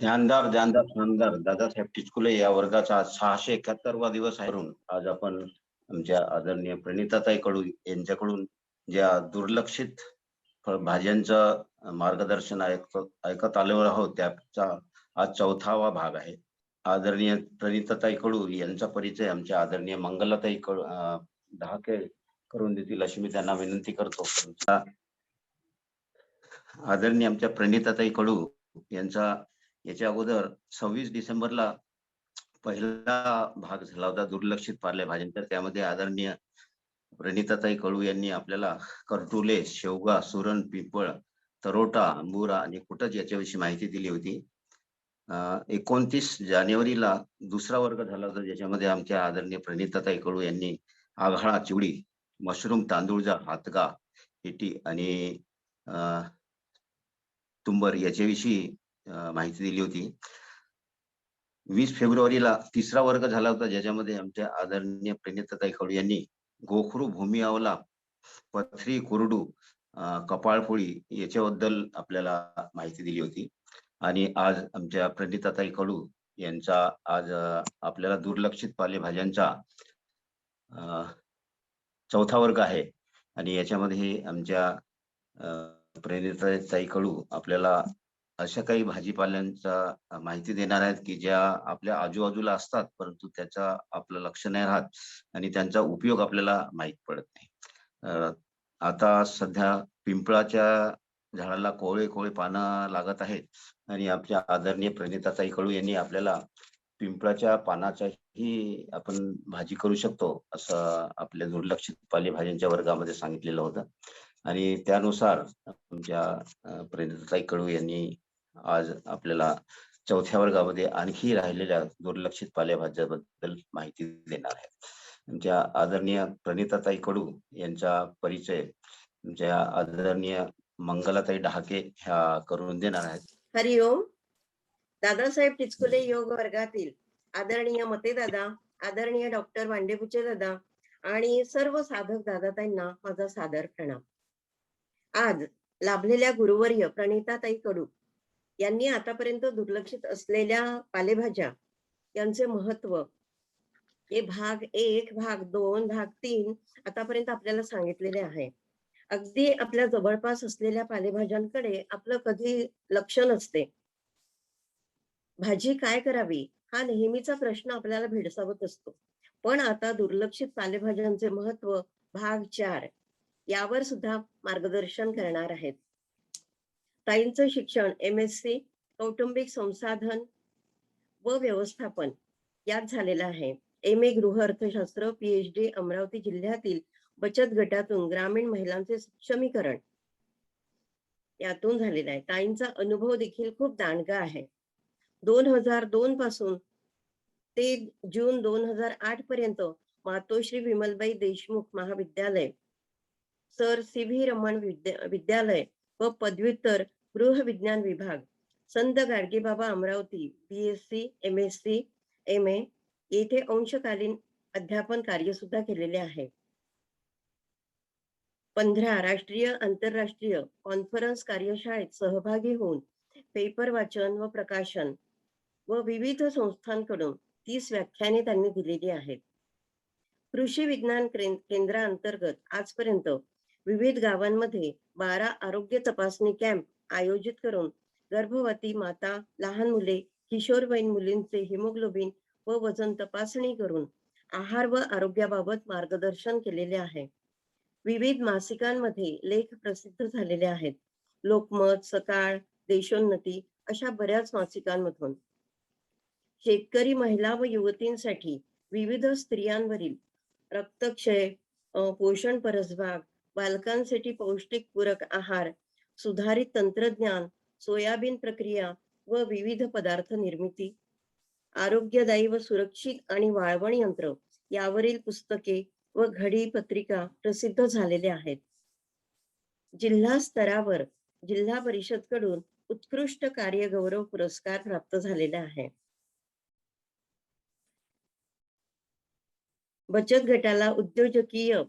ध्यानदार ध्यानदार शानदार दादासाहेब टिचकुले या वर्गाचा 671वा दिवस आहे. आज आपण आमच्या आदरणीय प्रणिताताई कडू यांच्याकडून ज्या दुर्लक्षित भाज्यांचं मार्गदर्शन ऐकत आलो आहोत त्याचा आज 4था भाग आहे. आदरणीय प्रणिताताई कडू यांचा परिचय आमच्या आदरणीय मंगलाताई ढहाके करून देतील अशी मी त्यांना विनंती करतो. आदरणीय आमच्या प्रणिताताई कडू यांचा याच्या अगोदर 26 डिसेंबरला पहिला भाग झाला होता दुर्लक्षित पालेभाज्यांचा. त्यामध्ये आदरणीय प्रणिताताई कडू यांनी आपल्याला करटुले, शेवगा, सुरण, पिंपळ, तरोटा, अंबुरा आणि कुटच याच्याविषयी माहिती दिली होती. 29 जानेवारीला दुसरा वर्ग झाला होता ज्याच्यामध्ये आमच्या आदरणीय प्रणिताताई कडू यांनी आघाडा, चिवडी, मशरूम, तांदूळजा, हातगा, हिटी आणि तुंबर याच्याविषयी माहिती दिली होती. 20 फेब्रुवारीला तिसरा वर्ग झाला होता ज्याच्यामध्ये आमच्या आदरणीय प्रणिताताई कडू यांनी गोखरू, भूमी अवला, पथरी, कुरडू, कपाळपोळी याच्याबद्दल आपल्याला माहिती दिली होती. आणि आज आमच्या प्रणिताताई कडू यांचा आज आपल्याला दुर्लक्षित पालेभाज्यांचा 4था वर्ग आहे. आणि याच्यामध्ये आमच्या प्रणिताताई कडू आपल्याला अशा काही भाजीपाल्यांचा माहिती देणार आहेत की ज्या आपल्या आजूबाजूला असतात परंतु त्याचा आपलं लक्ष नाही राहत आणि त्यांचा उपयोग आपल्याला माहित पडत नाही. आता सध्या पिंपळाच्या झाडाला कोवळे कोवळे पानं लागत आहेत आणि आपल्या आदरणीय प्रणिताताई कडू यांनी आपल्याला पिंपळाच्या पानाचाही आपण भाजी करू शकतो असं आपल्या दुर्लक्षित पालेभाज्यांच्या वर्गामध्ये सांगितलेलं होतं. आणि त्यानुसार आमच्या प्रणिताताई कडू यांनी आज आपल्याला 4थ्या वर्गामध्ये आणखी राहिलेल्या दुर्लक्षित पालेभाज्याबद्दल माहिती देणार आहे. आमच्या आदरणीय प्रणिताताई कडू यांचा परिचय आमच्या आदरणीय मंगलाताई ढहाके ह्या करून देणार आहेत. हरिओम. दादासाहेब टिचकुले योग वर्गातील आदरणीय मते दादा, आदरणीय डॉक्टर वांडेपुचे दादा आणि सर्व साधक दादाताईंना माझा सादर प्रणाम. आज लाभलेल्या गुरुवर्य प्रणिताताई कडू यांनी आतापर्यंत दुर्लक्षित असलेल्या पालेभाज्या यांचे महत्व हे भाग 1, भाग 2, भाग 3 आतापर्यंत आपल्याला सांगितलेले आहे. अगदी आपल्या जवळपास असलेल्या पालेभाज्यांकडे आपलं कधी लक्ष नसते. भाजी काय करावी हा नेहमीचा प्रश्न आपल्याला भेडसावत असतो. पण आता दुर्लक्षित पालेभाज्यांचे महत्व भाग 4 यावर सुद्धा मार्गदर्शन करणार आहेत. ताईंचं शिक्षण MSc कौटुंबिक संसाधन व व्यवस्थापन यात झालेलं आहे. MA गृह अर्थशास्त्र, PhD अमरावती जिल्ह्यातील बचत गटातून ग्रामीण महिलांचे सक्षमीकरण यातून झालेला आहे. ताईंचा अनुभव देखील खूप दांडगा आहे. 2002 पासून ते जून 2008 पर्यंत मातोश्री विमलबाई देशमुख महाविद्यालय, सर CV रमण विद्यालय व पदव्युत्तर गृह विज्ञान विभाग, संत Gadgebaba Amravati BSc MSc MA येथे अंशकालीन अध्यापन कार्य सुद्धा केलेले आहे. 15 राष्ट्रीय आंतरराष्ट्रीय कॉन्फरन्स कार्यशाळेत सहभागी होऊन पेपर वाचन व प्रकाशन व विविध संस्थांकडून 30 व्याख्याने त्यांनी दिलेली आहेत. कृषी विज्ञान केंद्राअंतर्गत आजपर्यंत विविध गावांमध्ये 12 आरोग्य तपासणी कॅम्प आयोजित करून गर्भवती माता, लहान मुले, किशोरवयीन मुलींचे हिमोग्लोबिन व वजन तपासणी करून आहार व आरोग्याबाबत मार्गदर्शन केलेले आहे. विविध मासिकांमध्ये लेख प्रसिद्ध झालेले आहेत. लोकमत, सकाळ, देशोन्नती अशा बऱ्याच मासिकांमधून. शेतकरी महिला व युवतींसाठी विविध स्त्रियांवरील रक्तक्षय, पोषण परसबाग, बालकांसाठी पौष्टिक पूरक आहार, सुधारित तंत्रज्ञान, सोयाबीन प्रक्रिया व विविध पदार्थ निर्मिती, आरोग्यदायी व सुरक्षित आणि वाळवण यंत्र यावरील पुस्तके व घडी पत्रिका प्रसिद्ध झालेले आहेत. जिल्हा स्तरावर जिल्हा परिषद कडून उत्कृष्ट कार्य गौरव पुरस्कार प्राप्त झालेला आहे. बचत गटाला उद्योजकीय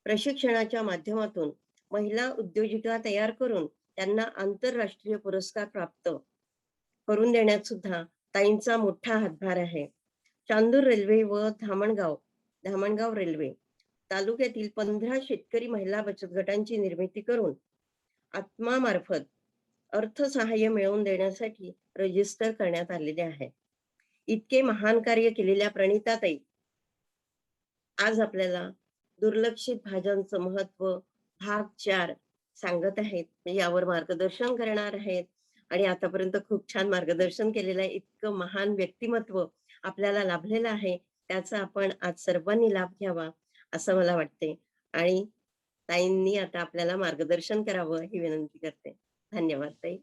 प्रशिक्षणाच्या माध्यमातून महिला उद्योजिका तयार करून त्यांना आंतरराष्ट्रीय पुरस्कार प्राप्त करून देण्यात सुद्धा ताईंचा मोठा हातभार आहे. चांदूर रेल्वे व धामणगाव रेल्वे तालुक्यातील 15 शेतकरी महिला बचत गटांची निर्मिती करून आत्मामार्फत अर्थसहाय्य मिळवून देण्यासाठी रजिस्टर करण्यात आलेले आहे. इतके महान कार्य केलेल्या प्रणिताताई आज आपल्याला दुर्लक्षित भाज्यांचं महत्व भाग 4 सांगत आहेत. यावर मार्गदर्शन करणार आहेत आणि आतापर्यंत खूप छान मार्गदर्शन केलेलं आहे. इतकं महान व्यक्तिमत्व आपल्याला लाभलेलं आहे. त्याचा आपण आज सर्वांनी लाभ घ्यावा असं मला वाटते आणि ताईंनी आता आपल्याला मार्गदर्शन करावं ही विनंती करते. धन्यवाद ताई.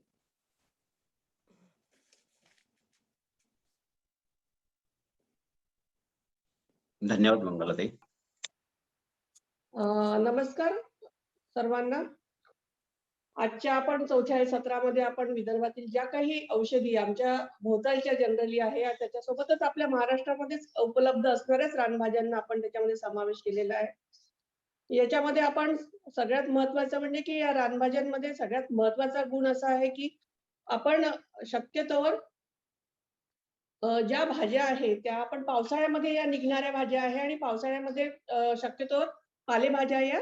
धन्यवाद मंगलाताई. नमस्कार सर्वांना. आजच्या आपण चौथ्या सत्रामध्ये आपण विदर्भातील ज्या काही औषधी आमच्या भोवतालच्या जनरली आहे त्याच्यासोबतच आपल्या महाराष्ट्रामध्येच उपलब्ध असणाऱ्याच रानभाज्यांना आपण त्याच्यामध्ये समावेश केलेला आहे. याच्यामध्ये आपण सगळ्यात महत्वाचं म्हणजे की या रानभाज्यांमध्ये सगळ्यात महत्वाचा गुण असा आहे की आपण शक्यतोवर ज्या भाज्या आहेत त्या आपण पावसाळ्यामध्ये या निघणाऱ्या भाज्या आहे आणि पावसाळ्यामध्ये शक्यतोवर पालेभाज्या या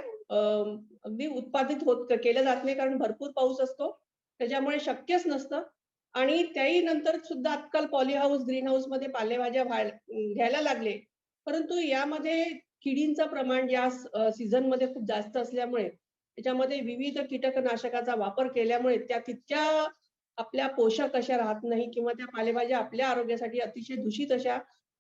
अगदी उत्पादित केल्या जात नाही कारण भरपूर पाऊस असतो त्याच्यामुळे शक्यच नसतं. आणि त्याही नंतर सुद्धा आजकाल पॉली हाऊस ग्रीन हाऊस मध्ये पालेभाज्या घ्यायला लागले, परंतु यामध्ये किडींचं प्रमाण या सीझन मध्ये खूप जास्त असल्यामुळे त्याच्यामध्ये विविध कीटकनाशकाचा वापर केल्यामुळे त्या तितक्या आपल्या पोषक अशा राहत नाही किंवा त्या पालेभाज्या आपल्या आरोग्यासाठी अतिशय दूषित अशा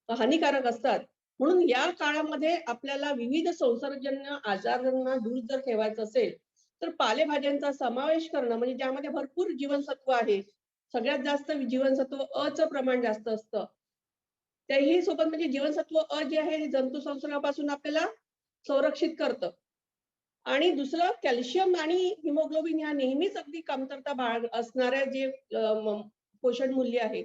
हानिकारक असतात. म्हणून या काळामध्ये आपल्याला विविध संसर्गजन्य आजारांना दूर जर ठेवायचं असेल तर पालेभाज्यांचा समावेश करणं म्हणजे ज्यामध्ये भरपूर जीवनसत्व आहे. सगळ्यात जास्त जीवनसत्व अ चं प्रमाण जास्त असतं. त्याही सोबत म्हणजे जीवनसत्व अ जे आहे हे जंतू संसर्गापासून आपल्याला संरक्षित करतं. आणि दुसरं कॅल्शियम आणि हिमोग्लोबिन ह्या नेहमीच अगदी कमतरता असणाऱ्या जे पोषण मूल्य आहे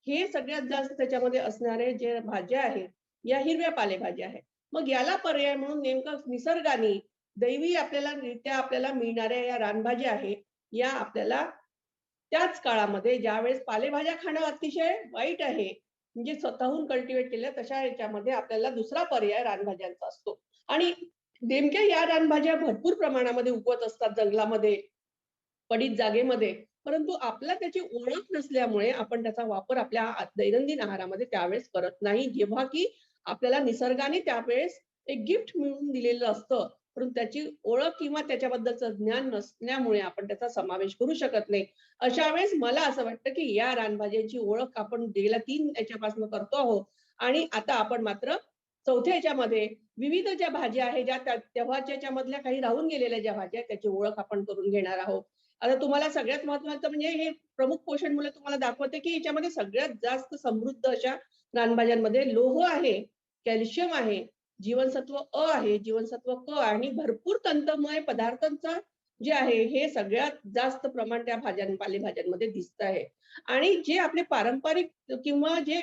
हे सगळ्यात जास्त त्याच्यामध्ये असणारे जे भाज्या आहेत या हिरव्या पालेभाज्या आहेत. मग याला पर्याय म्हणून नेमकं निसर्गाने दैवी आपल्याला मिळणाऱ्या या रानभाज्या आहे या आपल्याला त्याच काळामध्ये ज्यावेळेस पालेभाज्या खाणं अतिशय वाईट आहे म्हणजे स्वतःहून कल्टिवेट केल्या तशा याच्यामध्ये आपल्याला दुसरा पर्याय रानभाज्यांचा असतो. आणि नेमक्या या रानभाज्या भरपूर प्रमाणामध्ये उगवत असतात जंगलामध्ये पडीत जागेमध्ये, परंतु आपला त्याची ओळख नसल्यामुळे आपण त्याचा वापर आपल्या दैनंदिन आहारामध्ये त्यावेळेस करत नाही, जेव्हा की आपल्याला निसर्गाने त्यावेळेस एक गिफ्ट मिळून दिलेलं असतं, परंतु त्याची ओळख किंवा त्याच्याबद्दलचं ज्ञान नसल्यामुळे आपण त्याचा समावेश करू शकत नाही. अशा वेळेस मला असं वाटतं की या रानभाज्यांची ओळख आपण गेल्या 3 याच्यापासून करतो आहोत आणि आता आपण मात्र चौथ्या याच्यामध्ये विविध ज्या भाज्या आहेत ज्या तेव्हाच्या याच्यामधल्या काही राहून गेलेल्या ज्या भाज्या त्याची ओळख आपण करून घेणार आहोत. आता तुम्हाला सगळ्यात महत्त्वाचं म्हणजे हे प्रमुख पोषण मूल्य तुम्हाला दाखवते की याच्यामध्ये सगळ्यात जास्त समृद्ध अशा रानभाज्यांमध्ये लोह आहे, कॅल्शियम आहे, जीवनसत्व अ आहे, जीवनसत्व क आणि भरपूर तंतुमय पदार्थांचा जे आहे हे सगळ्यात जास्त प्रमाण त्या पालेभाज्यांमध्ये दिसत आहे. आणि जे आपले पारंपरिक किंवा जे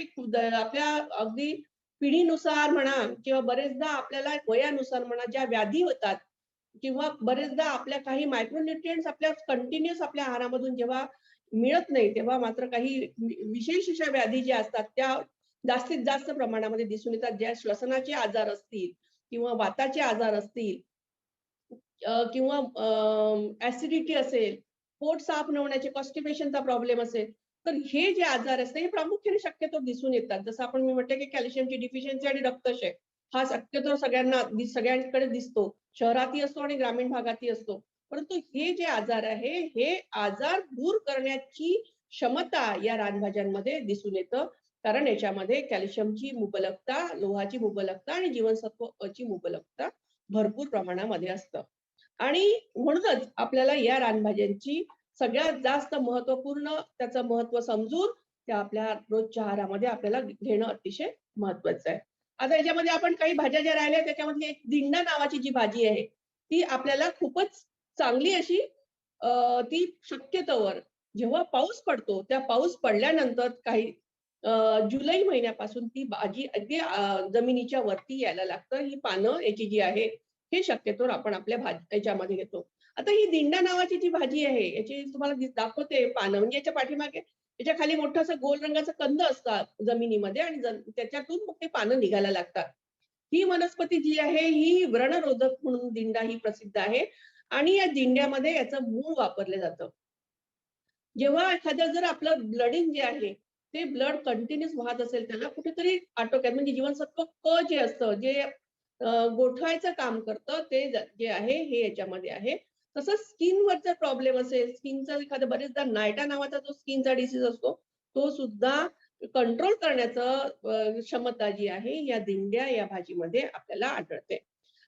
आपल्या अगदी पिढीनुसार म्हणा किंवा बरेचदा आपल्याला वयानुसार म्हणा ज्या व्याधी होतात किंवा बरेचदा आपल्या काही मायक्रोन्यूट्रिएंट्स आपल्या कंटिन्युअस आपल्या आहारामधून जेव्हा मिळत नाही तेव्हा मात्र काही विशेष अशा व्याधी ज्या असतात त्या जास्तीत जास्त प्रमाणामध्ये दिसून येतात. ज्या श्वसनाचे आजार असतील किंवा वाताचे आजार असतील किंवा ऍसिडिटी असेल, पोट साफ न होण्याचे कॉन्स्टिपेशनचा प्रॉब्लेम असेल, तर हे जे आजार असतात हे प्रामुख्याने शक्यतो दिसून येतात. जसं आपण मी म्हटलं की कॅल्शियमची डिफिशियन्सी आणि रक्तक्षय हा शक्यतो सगळ्यांकडे दिसतो, शहरातही असतो आणि ग्रामीण भागातही असतो. परंतु हे जे आजार आहे हे आजार दूर करण्याची क्षमता या रानभाज्यांमध्ये दिसून येतं, कारण याच्यामध्ये कॅल्शियमची मुबलकता, लोहाची मुबलकता आणि जीवनसत्व अ ची मुबलकता भरपूर प्रमाणामध्ये असतं. आणि म्हणूनच आपल्याला या रानभाज्यांची सगळ्यात जास्त महत्वपूर्ण त्याचं महत्व समजून त्या आपल्या रोजच्या आहारामध्ये आपल्याला घेणं अतिशय महत्वाचं आहे. आता याच्यामध्ये आपण काही भाज्या ज्या राहिल्या त्याच्यामध्ये एक दिंडा नावाची जी भाजी आहे ती आपल्याला खूपच चांगली अशी ती शक्यतोवर जेव्हा पाऊस पडतो त्या पाऊस पडल्यानंतर काही जुलै महिन्यापासून ती भाजी अगदी जमिनीच्या वरती यायला लागतं. ही पानं याची जी आहे हे शक्यतोवर आपण आपल्या याच्यामध्ये घेतो. आता ही दिंडा नावाची जी भाजी आहे याची तुम्हाला दाखवते पानं म्हणजे याच्या पाठीमागे त्याच्या खाली मोठं असं गोल रंगाचं कंद असतात जमिनीमध्ये आणि त्याच्यातून मग ते पानं निघायला लागतात. ही वनस्पती जी आहे ही व्रणरोधक म्हणून दिंडा ही प्रसिद्ध आहे आणि या दिंड्यामध्ये याचं मूळ वापरलं जातं. जेव्हा एखादं जर आपलं ब्लडिंग जे आहे, ते ब्लड कंटिन्यूअस वाहत असेल, त्याला कुठेतरी आटोक्यात म्हणजे जीवनसत्व क जे असतं, जे गोठवायचं काम करतं, ते जे आहे हे याच्यामध्ये आहे. तसंच स्किनवर जर प्रॉब्लेम असेल, स्किनचा एखादा बरेचदा नायटा नावाचा जो स्किनचा डिसीज असतो, तो सुद्धा कंट्रोल करण्याचं क्षमता जी आहे, या दिंड्या या भाजीमध्ये आपल्याला आढळते.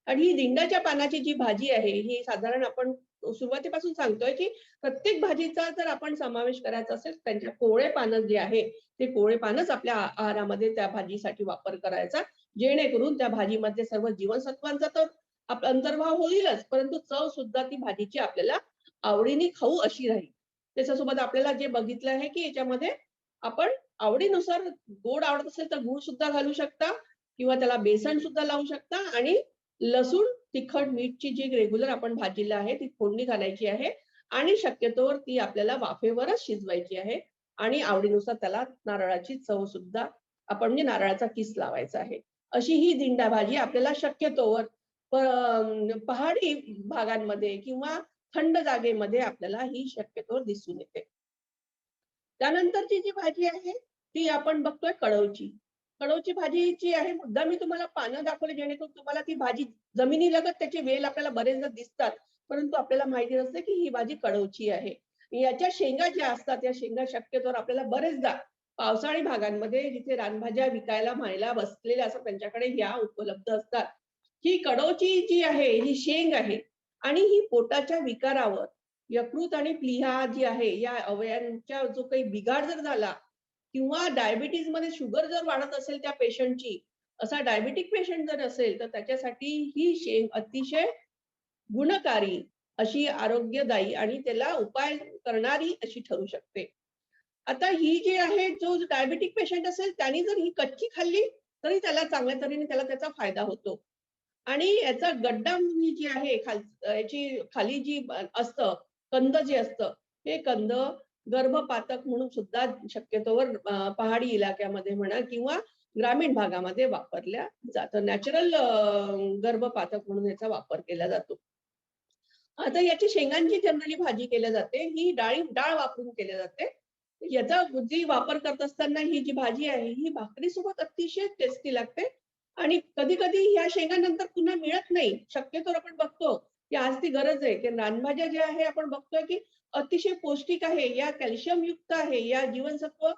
आणि ही दिंडाच्या पानाची जी भाजी आहे, ही साधारण आपण सुरुवातीपासून सांगतोय, की प्रत्येक भाजीचा जर आपण समावेश करायचा असेल, त्यांच्या कोवळे पानं जे आहे, ते कोवळे पानच आपल्या आहारामध्ये त्या भाजीसाठी वापर करायचा. जेणेकरून त्या भाजीमध्ये सर्व जीवनसत्वांचा तर अंतर्भाव होईलच, परंतु चव सुद्धा ती भाजीची आपल्याला आवडीने खाऊ अशी राहील. त्याच्यासोबत आपल्याला जे बघितलं आहे, की याच्यामध्ये आपण आवडीनुसार गोड आवडत असेल तर गूळ सुद्धा घालू शकता किंवा त्याला बेसन सुद्धा लावू शकता आणि लसूण, तिखट, मीठची जी रेग्युलर आपण भाजीला आहे ती फोडणी घालायची आहे आणि शक्यतोवर ती आपल्याला वाफेवरच शिजवायची आहे आणि आवडीनुसार त्याला नारळाची चव सुद्धा आपण म्हणजे नारळाचा किस लावायचा आहे. अशी ही दिंडा भाजी आपल्याला शक्यतोवर पहाडी भागांमध्ये किंवा थंड जागेमध्ये आपल्याला ही शक्यतोवर दिसून येते. त्यानंतरची जी भाजी आहे, ती आपण बघतोय कडवची. कडवची भाजी जी आहे, मुद्दाम मी तुम्हाला पानं दाखवली जेणेकरून तुम्हाला ती भाजी जमिनीलगत त्याचे वेल आपल्याला बरेचदा दिसतात. परंतु आपल्याला माहिती नसते, की ही भाजी कडवची आहे. याच्या शेंगा ज्या असतात, या शेंगा शक्यतोवर आपल्याला बरेचदा पावसाळी भागांमध्ये जिथे रानभाज्या विकायला मायला बसलेल्या असतात त्यांच्याकडे ह्या उपलब्ध असतात. ही कडवची जी आहे, ही शेंग आहे आणि ही पोटाच्या विकारावर यकृत आणि प्लीहा जी आहे, या अवयवांच्या जो काही बिघाड जर झाला किंवा डायबिटीजमध्ये शुगर जर वाढत असेल त्या पेशंटची, असा डायबिटिक पेशंट जर असेल, तर त्याच्यासाठी ही शेंग अतिशय गुणकारी, अशी आरोग्यदायी आणि त्याला उपाय करणारी अशी ठरू शकते. आता ही जी आहे, जो डायबिटिक पेशंट असेल त्याने जर ही कच्ची खाल्ली, तरी त्याला चांगल्या तऱ्हेने त्याचा फायदा होतो. आणि याचा गड्डा ही जी आहे याची खाली जी असतं, कंद जे असतं, हे कंद गर्भपातक म्हणून सुद्धा शक्यतोवर पहाडी इलाक्यामध्ये म्हणा किंवा ग्रामीण भागामध्ये वापरल्या जातं. नॅचरल गर्भपातक म्हणून याचा वापर केला जातो. आता याची शेंगांची जनरली भाजी केल्या जाते. ही डाळ वापरून केल्या जाते. याचा जी वापर करत असताना ही जी भाजी आहे, ही भाकरीसोबत अतिशय टेस्टी लागते आणि कधी-कधी ह्या शेंगा नंतर पुन्हा मिळत नाही. शक्यतोवर आपण बघतो, की आज ती गरज आहे, की रानभाज्या ज्या आहे आपण बघतोय, की अतिशय पौष्टिक आहे, या कॅल्शियम युक्त आहे, या जीवनसत्व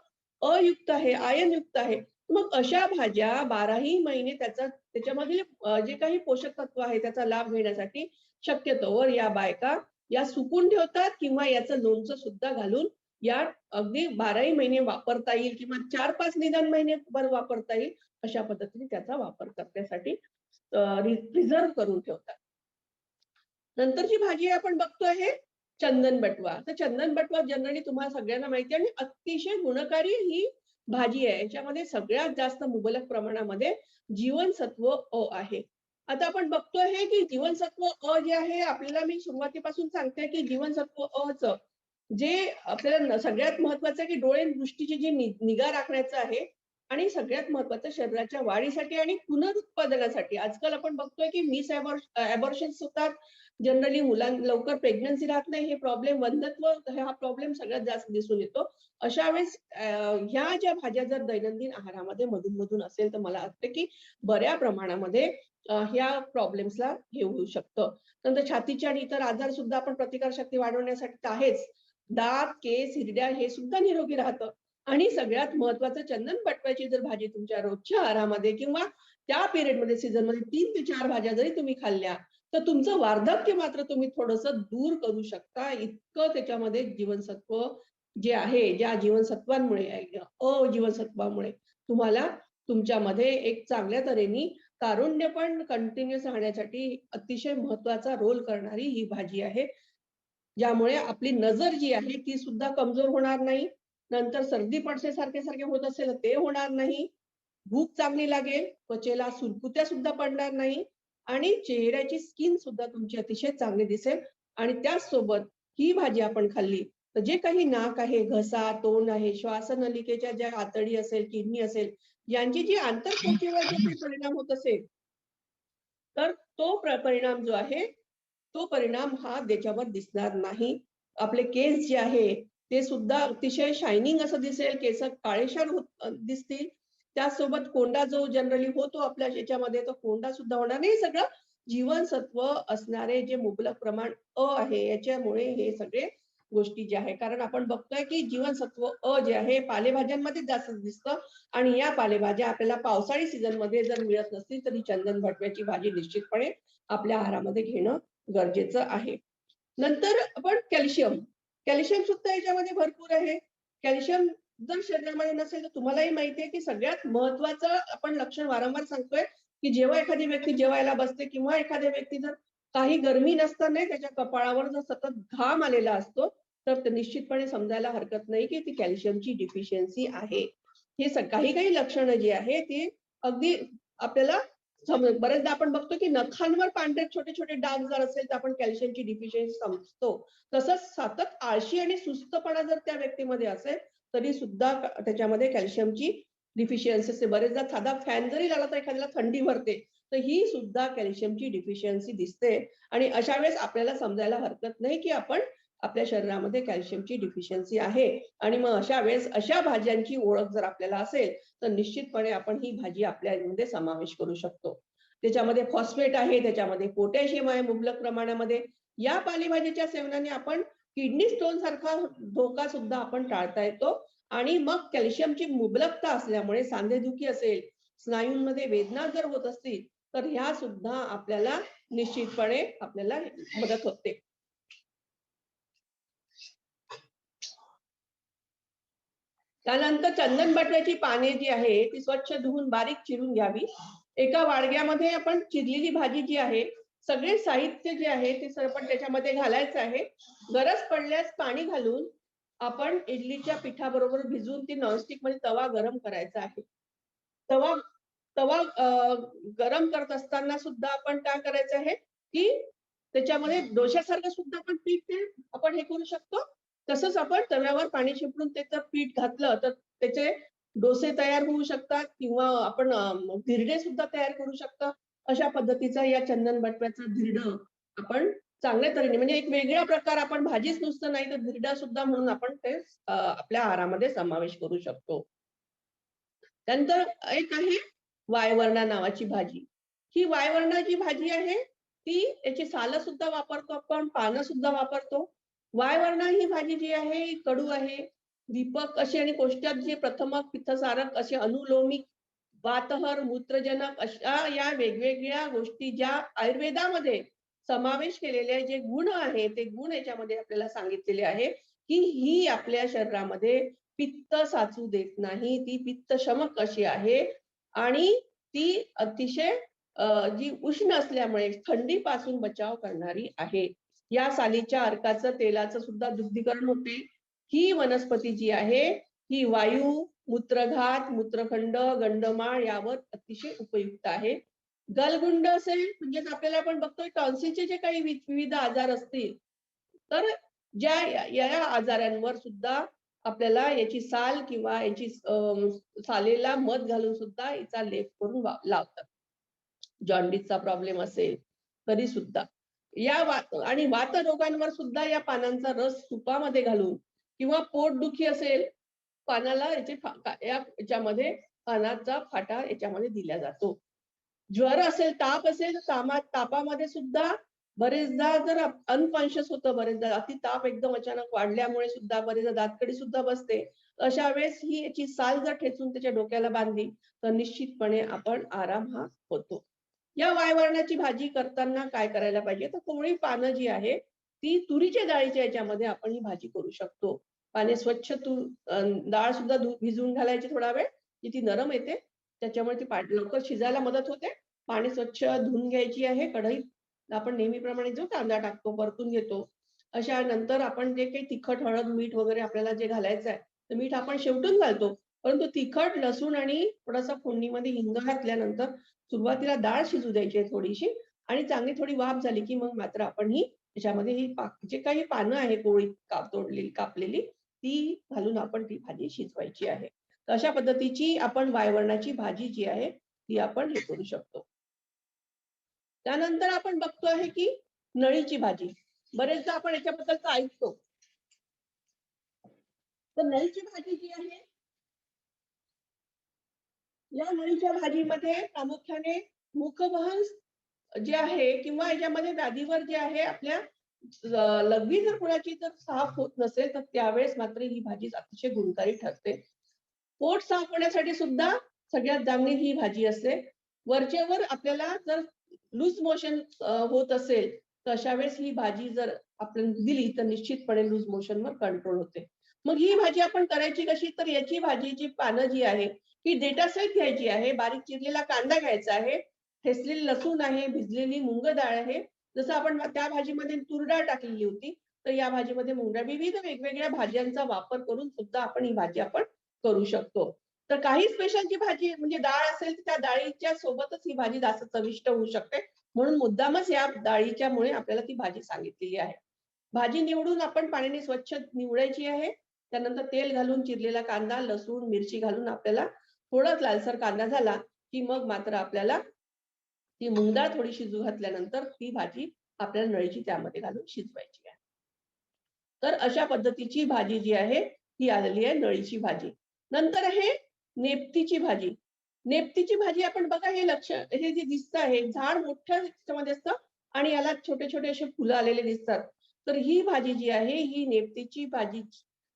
युक्त आहे, आयर्न युक्त आहे. मग अशा भाज्या 12ही महिने त्याच्यामधील जे काही पोषक तत्व आहे त्याचा लाभ घेण्यासाठी शक्यतोवर या बायका या सुकून ठेवतात किंवा याचं लोणचं सुद्धा घालून या अगदी 12ही महिने वापरता येईल किंवा 4-5 निदान महिनेभर वापरता येईल, अशा पद्धतीने त्याचा वापर करण्यासाठी प्रिझर्व्ह करून ठेवतात. नंतरची भाजी आपण बघतो आहे चंदन बटवा. तर चंदन बटवा जनरली तुम्हाला सगळ्यांना माहिती आहे आणि अतिशय गुणकारी ही भाजी आहे. याच्यामध्ये सगळ्यात जास्त मुबलक प्रमाणामध्ये जीवनसत्व अ आहे. आता आपण बघतोय हे की जीवनसत्व अ जे आहे आपल्याला मी सुरुवातीपासून सांगते की जीवनसत्व अ चं जे आपल्याला सगळ्यात महत्वाचं आहे की डोळे दृष्टीची जी निगा राखण्याचं आहे आणि सगळ्यात महत्वाचं शरीराच्या वाढीसाठी आणि पुनरुत्पादनासाठी. आजकाल आपण बघतोय की अबॉर्शन्स होतात. जनरली लवकर प्रेग्नन्सी राहत नाही. हे प्रॉब्लेम वंध्यत्व हा प्रॉब्लेम सगळ्यात जास्त दिसून येतो. अशा वेळेस ह्या ज्या भाज्या जर दैनंदिन आहारामध्ये मधून-मधून असेल, तर मला वाटतं की बऱ्या प्रमाणामध्ये ह्या प्रॉब्लेम्सला हे होऊ शकतं. नंतर छातीचे आणि इतर आजार सुद्धा आपण प्रतिकारशक्ती वाढवण्यासाठी तर आहेच. दात, केस, हिरड्या हे सुद्धा निरोगी राहतं. आणि सगळ्यात महत्वाचं चंदन बटव्याची जर भाजी तुमच्या रोजच्या आहारामध्ये किंवा त्या पिरियडमध्ये सीझनमध्ये 3 ते 4 भाज्या जरी तुम्ही खाल्ल्या, तर तुमचं वार्धक्य मात्र तुम्ही थोडंसं दूर करू शकता. इतकं त्याच्यामध्ये जीवनसत्व जे आहे, ज्या जीवनसत्वांमुळे जीवनसत्वामुळे तुम्हाला तुमच्यामध्ये एक चांगल्या तऱ्हेने तारुण्य पण कंटिन्यूअस राहण्यासाठी अतिशय महत्वाचा रोल करणारी ही भाजी आहे. ज्यामुळे आपली नजर जी आहे ती सुद्धा कमजोर होणार नाही. नंतर सर्दी पडसे सारखे होत असेल तर ते होणार नाही. भूक चांगली लागेल, त्वचेला सुरकुत्या सुद्धा पडणार नाही आणि चेहऱ्याची स्किन सुद्धा तुमची अतिशय चांगली दिसेल आणि त्याचसोबत ही भाजी आपण खाल्ली तर जे काही नाक आहे, घसा, तोंड आहे, श्वासनलिकेच्या ज्या आतडी असेल, किडनी असेल, यांची जी आंतरत्वचेवर जो काही परिणाम होत असेल, तर तो परिणाम जो आहे, तो परिणाम हा त्याच्यावर दिसणार नाही. आपले केस जे आहे, ते सुद्धा अतिशय शायनिंग असं दिसेल, केस काळेशार दिसतील. त्याचसोबत कोंडा जो जनरली होतो आपल्या याच्यामध्ये, तो कोंडा सुद्धा होणार नाही. हे सगळं जीवनसत्व असणारे जे मुबलक प्रमाण आहे, याच्यामुळे हे सगळे गोष्टी ज्या आहे. कारण आपण बघतोय की जीवनसत्व जे आहे पालेभाज्यांमध्ये जास्त दिसतं आणि या पालेभाज्या आपल्याला पावसाळी सीझनमध्ये जर मिळत नसतील, तर ही चंदन भटव्याची भाजी निश्चितपणे आपल्या आहारामध्ये घेणं गरजेचं आहे. नंतर आपण कॅल्शियम. कॅल्शियम सुद्धा याच्यामध्ये भरपूर आहे. कॅल्शियम जर शरीरामध्ये नसेल, तर तुम्हालाही माहिती आहे की सगळ्यात महत्त्वाचं आपण लक्षण वारंवार सांगतोय, की जेव्हा एखादी व्यक्ती जेवायला बसते किंवा एखाद्या व्यक्ती जर काही गरमी नसताना त्याच्या कपाळावर जर सतत घाम आलेला असतो, तर ते निश्चितपणे समजायला हरकत नाही की ती कॅल्शियमची डिफिशियन्सी आहे. हे काही लक्षणं जी आहे ती अगदी आपल्याला बरेचदा आपण बघतो की नखांवर पांढरे छोटे-छोटे डाग जर असेल, तर आपण कॅल्शियमची डिफिशियन्सी समजतो. तसंच सतत आळशी आणि सुस्तपणा जर त्या व्यक्तीमध्ये असेल, तरी सुद्धा त्याच्यामध्ये कॅल्शियमची डिफिशियन्सी असते. बरेचदा साधा फॅन जरी लावला तर एखाद्याला थंडी भरते, तर ही सुद्धा कॅल्शियमची डिफिशियन्सी दिसते आणि अशा वेळेस आपल्याला समजायला हरकत नाही की आपण आपल्या शरीरामध्ये कॅल्शियमची डिफिशियन्सी आहे आणि मग अशा वेळेस अशा भाज्यांची ओळख जर आपल्याला असेल, तर निश्चितपणे आपण ही भाजी आपल्या यामध्ये समावेश करू शकतो. त्याच्यामध्ये फॉस्फेट आहे, त्याच्यामध्ये पोटॅशियम आहे मुबलक प्रमाणामध्ये. या पालेभाजीच्या सेवनाने आपण किडनी स्टोन सारखा धोका सुद्धा आपण टाळता येतो आणि मग कॅल्शियमची मुबलकता असल्यामुळे सांधेदुखी असेल, स्नायूंमध्ये वेदना जर होत असतील, तर ह्या सुद्धा आपल्याला निश्चितपणे आपल्याला मदत होते. त्यानंतर चंदन बटव्याची पाने जी आहे ती स्वच्छ धुवून बारीक चिरून घ्यावी. एका वाडग्यामध्ये आपण चिरलेली भाजी जी आहे, सगळे साहित्य जे आहे ते आपण त्याच्यामध्ये घालायचं आहे. गरज पडल्यास पाणी घालून आपण इडलीच्या पिठाबरोबर भिजवून ती नॉनस्टिक मध्ये तवा गरम करायचा आहे. तवा तवा गरम करत असताना सुद्धा आपण काय करायचं आहे, की त्याच्यामध्ये डोश्यासारखं सुद्धा आपण पीठ ते आपण हे करू शकतो. तसंच आपण तव्यावर पाणी शिंपडून त्याचं पीठ घातलं, तर त्याचे डोसे तयार होऊ शकतात किंवा आपण धिरडे सुद्धा तयार करू शकतो. अशा पद्धतीचा या चंदन बटव्याचं धिरडं आपण चांगल्या तऱ्हेने म्हणजे एक वेगळा प्रकार आपण भाजीच नुसतं नाही, तर धिरडा सुद्धा म्हणून आपण ते आपल्या आहारामध्ये समावेश करू शकतो. त्यानंतर एक आहे वायवरणा नावाची भाजी. ही वायवरणाची भाजी आहे, ती याची सालं सुद्धा वापरतो आपण, पानं सुद्धा वापरतो. वायवरणा ही भाजी जी आहे ही कडू आहे. दीपक अशी आणि कोष्ठ्यात जे प्रथमक, पित्तसारक असे अनुलोमिक, वातहर, मूत्रजनक अशा या वेगवेगळ्या गोष्टी ज्या आयुर्वेदामध्ये समावेश केलेले जे गुण आहे, ते गुण याच्यामध्ये आपल्याला सांगितलेले आहे, की ही आपल्या शरीरामध्ये पित्त साचू देत नाही. ती पित्तशमक अशी आहे आणि ती अतिशय जी उष्ण असल्यामुळे थंडीपासून बचाव करणारी आहे. या सालीच्या अर्काचं तेलाचं सुद्धा दुग्धीकरण होते. ही वनस्पती जी आहे, ही वायू, मूत्रघात, मूत्रखंड, गंडमाळ यावर अतिशय उपयुक्त आहे. गलगुंड असेल म्हणजेच आपल्याला आपण बघतोय टॉन्सिलचे जे काही विविध आजार असतील, तर या आजारांवर सुद्धा आपल्याला याची साल किंवा याची सालेला मध घालून सुद्धा याचा लेप करून लावतात. जॉन्डिसचा प्रॉब्लेम असेल तरी सुद्धा या आणि वातरोगांवर सुद्धा या पानांचा रस तुपामध्ये घालून किंवा पोटदुखी असेल पानाला याच्यामध्ये पानाचा फाटा याच्यामध्ये दिला जातो. ज्वर असेल, ताप असेल, तर तापामध्ये सुद्धा बरेचदा जर अनकॉन्शियस होतं, बरेचदा अति ताप एकदम अचानक वाढल्यामुळे सुद्धा बरेचदा दातकडी सुद्धा बसते. अशा वेळेस ही याची साल जर ठेचून त्याच्या डोक्याला बांधली, तर निश्चितपणे आपण आराम हा होतो. या वायवरणाची भाजी करताना काय करायला पाहिजे, तर कोवळी पानं जी आहे, ती तुरीच्या डाळीच्या याच्यामध्ये आपण ही भाजी करू शकतो. पाने स्वच्छ डाळ सुद्धा भिजवून घालायची थोडा वेळ, की ती नरम येते. त्याच्यामुळे ती लवकर शिजायला मदत होते. पाणी स्वच्छ धुवून घ्यायची आहे कढईत. आपण नेहमीप्रमाणे जो कांदा टाकतो, परतून घेतो. अशा नंतर आपण जे काही तिखट, हळद, मीठ वगैरे आपल्याला जे घालायचं आहे, तर मीठ आपण शेवटून घालतो. परंतु तिखट, लसूण आणि थोडासा फोडणीमध्ये हिंग घातल्यानंतर सुरुवातीला डाळ शिजू द्यायची आहे थोडीशी आणि चांगली थोडी वाफ झाली, की मग मात्र आपण ही त्याच्यामध्ये ही जे काही पानं आहे कोळी तोडलेली कापलेली ती घालून आपण ती भाजी शिजवायची आहे. तर अशा पद्धतीची आपण वायवरणाची भाजी जी आहे ती आपण हे करू शकतो. त्यानंतर आपण बघतो आहे की नळीची भाजी. बरेचदा आपण याच्याबद्दल ऐकतो. तर नळीची भाजी जी आहे या नळीच्या भाजीमध्ये प्रामुख्याने मुखवहन जे आहे किंवा याच्यामध्ये व्याधीवर जे आहे आपल्या लघवी जर कुणाची जर साफ होत नसेल तर त्यावेळेस मात्र ही भाजी अतिशय गुणकारी ठरते. पोट साफ होण्यासाठी सुद्धा सगळ्यात चांगली ही भाजी असते. वरचेवर आपल्याला जर लूज मोशन होत असेल तर अशा वेळेस ही भाजी जर आपण दिली तर निश्चितपणे लूज मोशनवर कंट्रोल होते. मग ही भाजी आपण करायची कशी? तर याची भाजीची पानं जी आहे ही डेटासहित घ्यायची आहे. बारीक चिरलेला कांदा घ्यायचा आहे. ठेचलेली लसूण आहे, भिजलेली मुंग डाळ आहे. जसं आपण त्या भाजीमध्ये तूर डाळ टाकलेली होती, तर या भाजीमध्ये मुग डाळ, विविध वेगवेगळ्या भाज्यांचा वापर करून सुद्धा आपण ही भाजी आपण करू शकतो. तर काही स्पेशलची भाजी म्हणजे डाळ असेल तर त्या डाळीच्या सोबतच ही भाजी जास्त चविष्ट होऊ शकते. म्हणून मुद्दामच या डाळीच्यामुळे आपल्याला ती भाजी सांगितलेली आहे. भाजी निवडून आपण पाण्याने स्वच्छ निवडायची आहे. त्यानंतर तेल घालून चिरलेला कांदा, लसूण, मिरची घालून आपल्याला थोडाच लालसर कांदा झाला की मग मात्र आपल्याला ती मूग डाळ थोडी शिजू घातल्यानंतर ती भाजी आपल्याला नळीची त्यामध्ये घालून शिजवायची आहे. तर अशा पद्धतीची भाजी जी आहे ही आलेली आहे नळीची भाजी. नंतर आहे नेप्तीची भाजी. नेप्तीची भाजी आपण बघा हे जे दिसतं आहे झाड मोठ्या त्याच्यामध्ये असतं आणि याला छोटे छोटे असे फुलं आलेले दिसतात. तर ही भाजी जी आहे ही नेप्तीची भाजी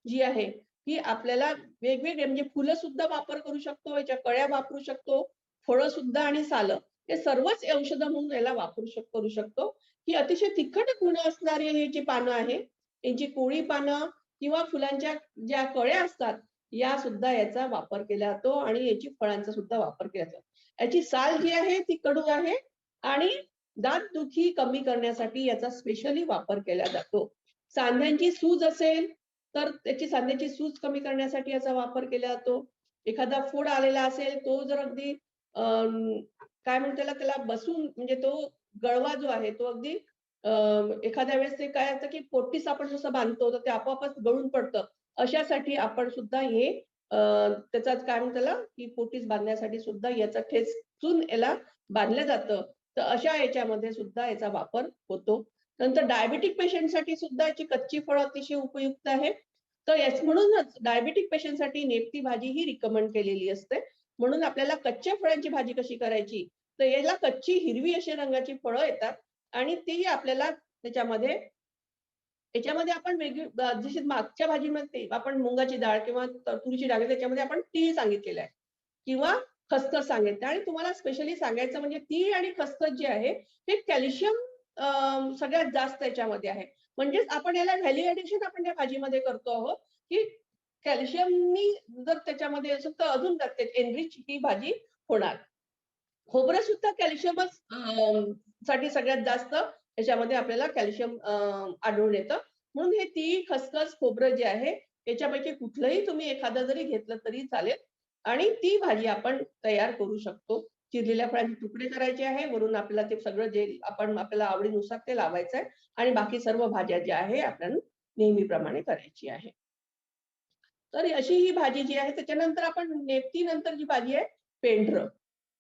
जी आहे ही आपल्याला वेगवेगळे म्हणजे फुलं सुद्धा वापर करू शकतो, याच्या कळ्या वापरू शकतो, फळं सुद्धा आणि सालं हे सर्वच औषधं म्हणून याला करू शकतो. ही अतिशय तिखट गुण असणारी हे जी पानं आहे, यांची कोवळी पानं किंवा फुलांच्या ज्या कळ्या असतात, या सुद्धा याचा वापर केला जातो आणि याची फळांचा सुद्धा वापर केला जातो. याची साल जी आहे ती कडू आहे आणि दातदुखी कमी करण्यासाठी याचा स्पेशली वापर केला जातो. सांध्यांची सूज असेल तर त्याची सांध्याची सूज कमी करण्यासाठी याचा वापर केला जातो. एखादा फोड आलेला असेल तो जर अगदी काय म्हणतात त्याला बसून म्हणजे तो गळवा जो आहे तो अगदी एखाद्या वेळेस ते काय असतं की पोटीस आपण जसं बांधतो तर ते आपोआपच गळून पडतं. अशासाठी आपण सुद्धा हे त्याचाच काय म्हणतात त्याला की पोटीस बांधण्यासाठी सुद्धा याचा ठेचून याला बांधलं जातं. तर अशा याच्यामध्ये सुद्धा याचा वापर होतो. नंतर डायबेटिक पेशंटसाठी सुद्धा याची कच्ची फळं अतिशय उपयुक्त आहे. तर म्हणूनच डायबेटिक पेशंटसाठी नेप्ती भाजी ही रिकमेंड केलेली असते. म्हणून आपल्याला कच्च्या फळांची भाजी कशी करायची? तर याला कच्ची हिरवी अशी रंगाची फळं येतात आणि ती आपल्याला याच्यामध्ये आपण जशी मागच्या भाजीमध्ये आपण मुगाची डाळ किंवा तुरीची डाळ त्याच्यामध्ये आपण तीळ सांगितलेलं आहे किंवा खसखस सांगितलं आणि तुम्हाला स्पेशली सांगायचं म्हणजे तीळ आणि खसखस जे आहे हे कॅल्शियम सगळ्यात जास्त याच्यामध्ये आहे. म्हणजेच आपण याला व्हॅल्यू ऍडिशन आपण त्या भाजीमध्ये करतो आहोत की कॅल्शियमनी जर त्याच्यामध्ये असेल तर अजून एनरिच ही भाजी होणार. खोबरं सुद्धा कॅल्शियमच साठी सगळ्यात जास्त याच्यामध्ये आपल्याला कॅल्शियम आढळून येतं. म्हणून हे तीळ, खसखस, खोबरं जे आहे याच्यापैकी कुठलंही तुम्ही एखादं जरी घेतलं तरी चालेल आणि ती भाजी आपण तयार करू शकतो. चिरलेल्या फळांचे तुकडे करायचे आहे. वरून आपल्याला ते सगळं जे आपण आपल्याला आवडीनुसार ते लावायचं आहे आणि बाकी सर्व भाज्या ज्या आहे आपल्याला नेहमीप्रमाणे करायची आहे. तर अशी ही भाजी जी आहे त्याच्यानंतर आपण नेप्ती नंतर जी भाजी आहे पेंढरं.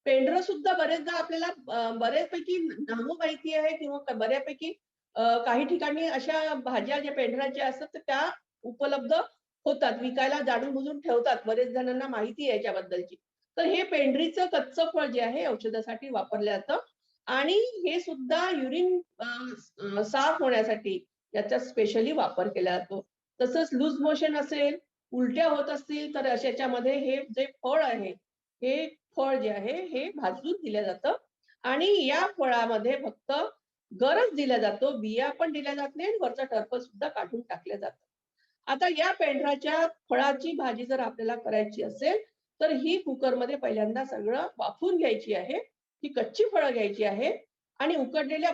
पेंढरं सुद्धा बरेचदा आपल्याला बऱ्यापैकी नावं माहिती आहे किंवा बऱ्यापैकी काही ठिकाणी अशा भाज्या ज्या पेंढराच्या असतात तर त्या उपलब्ध होतात. विकायला जाणून-बुजून ठेवतात. बरेच जणांना माहिती आहे याच्याबद्दलची. तर हे पेंढरीचं कच्चं फळ जे आहे औषधासाठी वापरलं जातं आणि हे सुद्धा युरिन साफ होण्यासाठी याचा स्पेशली वापर केला जातो. तसंच लूज मोशन असेल, उलट्या होत असतील तर अशाच्यामध्ये हे जे फळ आहे, हे फळ जे आहे हे भाजून दिलं जातं आणि या फळामध्ये फक्त गरच दिला जातो, बिया पण दिल्या जात नाही आणि वरचं टर्फ सुद्धा काढून टाकलं जातं. आता या पेंढराच्या फळाची भाजी जर आपल्याला करायची असेल, तर ही कुकरमध्ये पहिल्यांदा सगळं वाफवून घ्यायची आहे. ती कच्ची फळं घ्यायची आहे आणि उकडलेल्या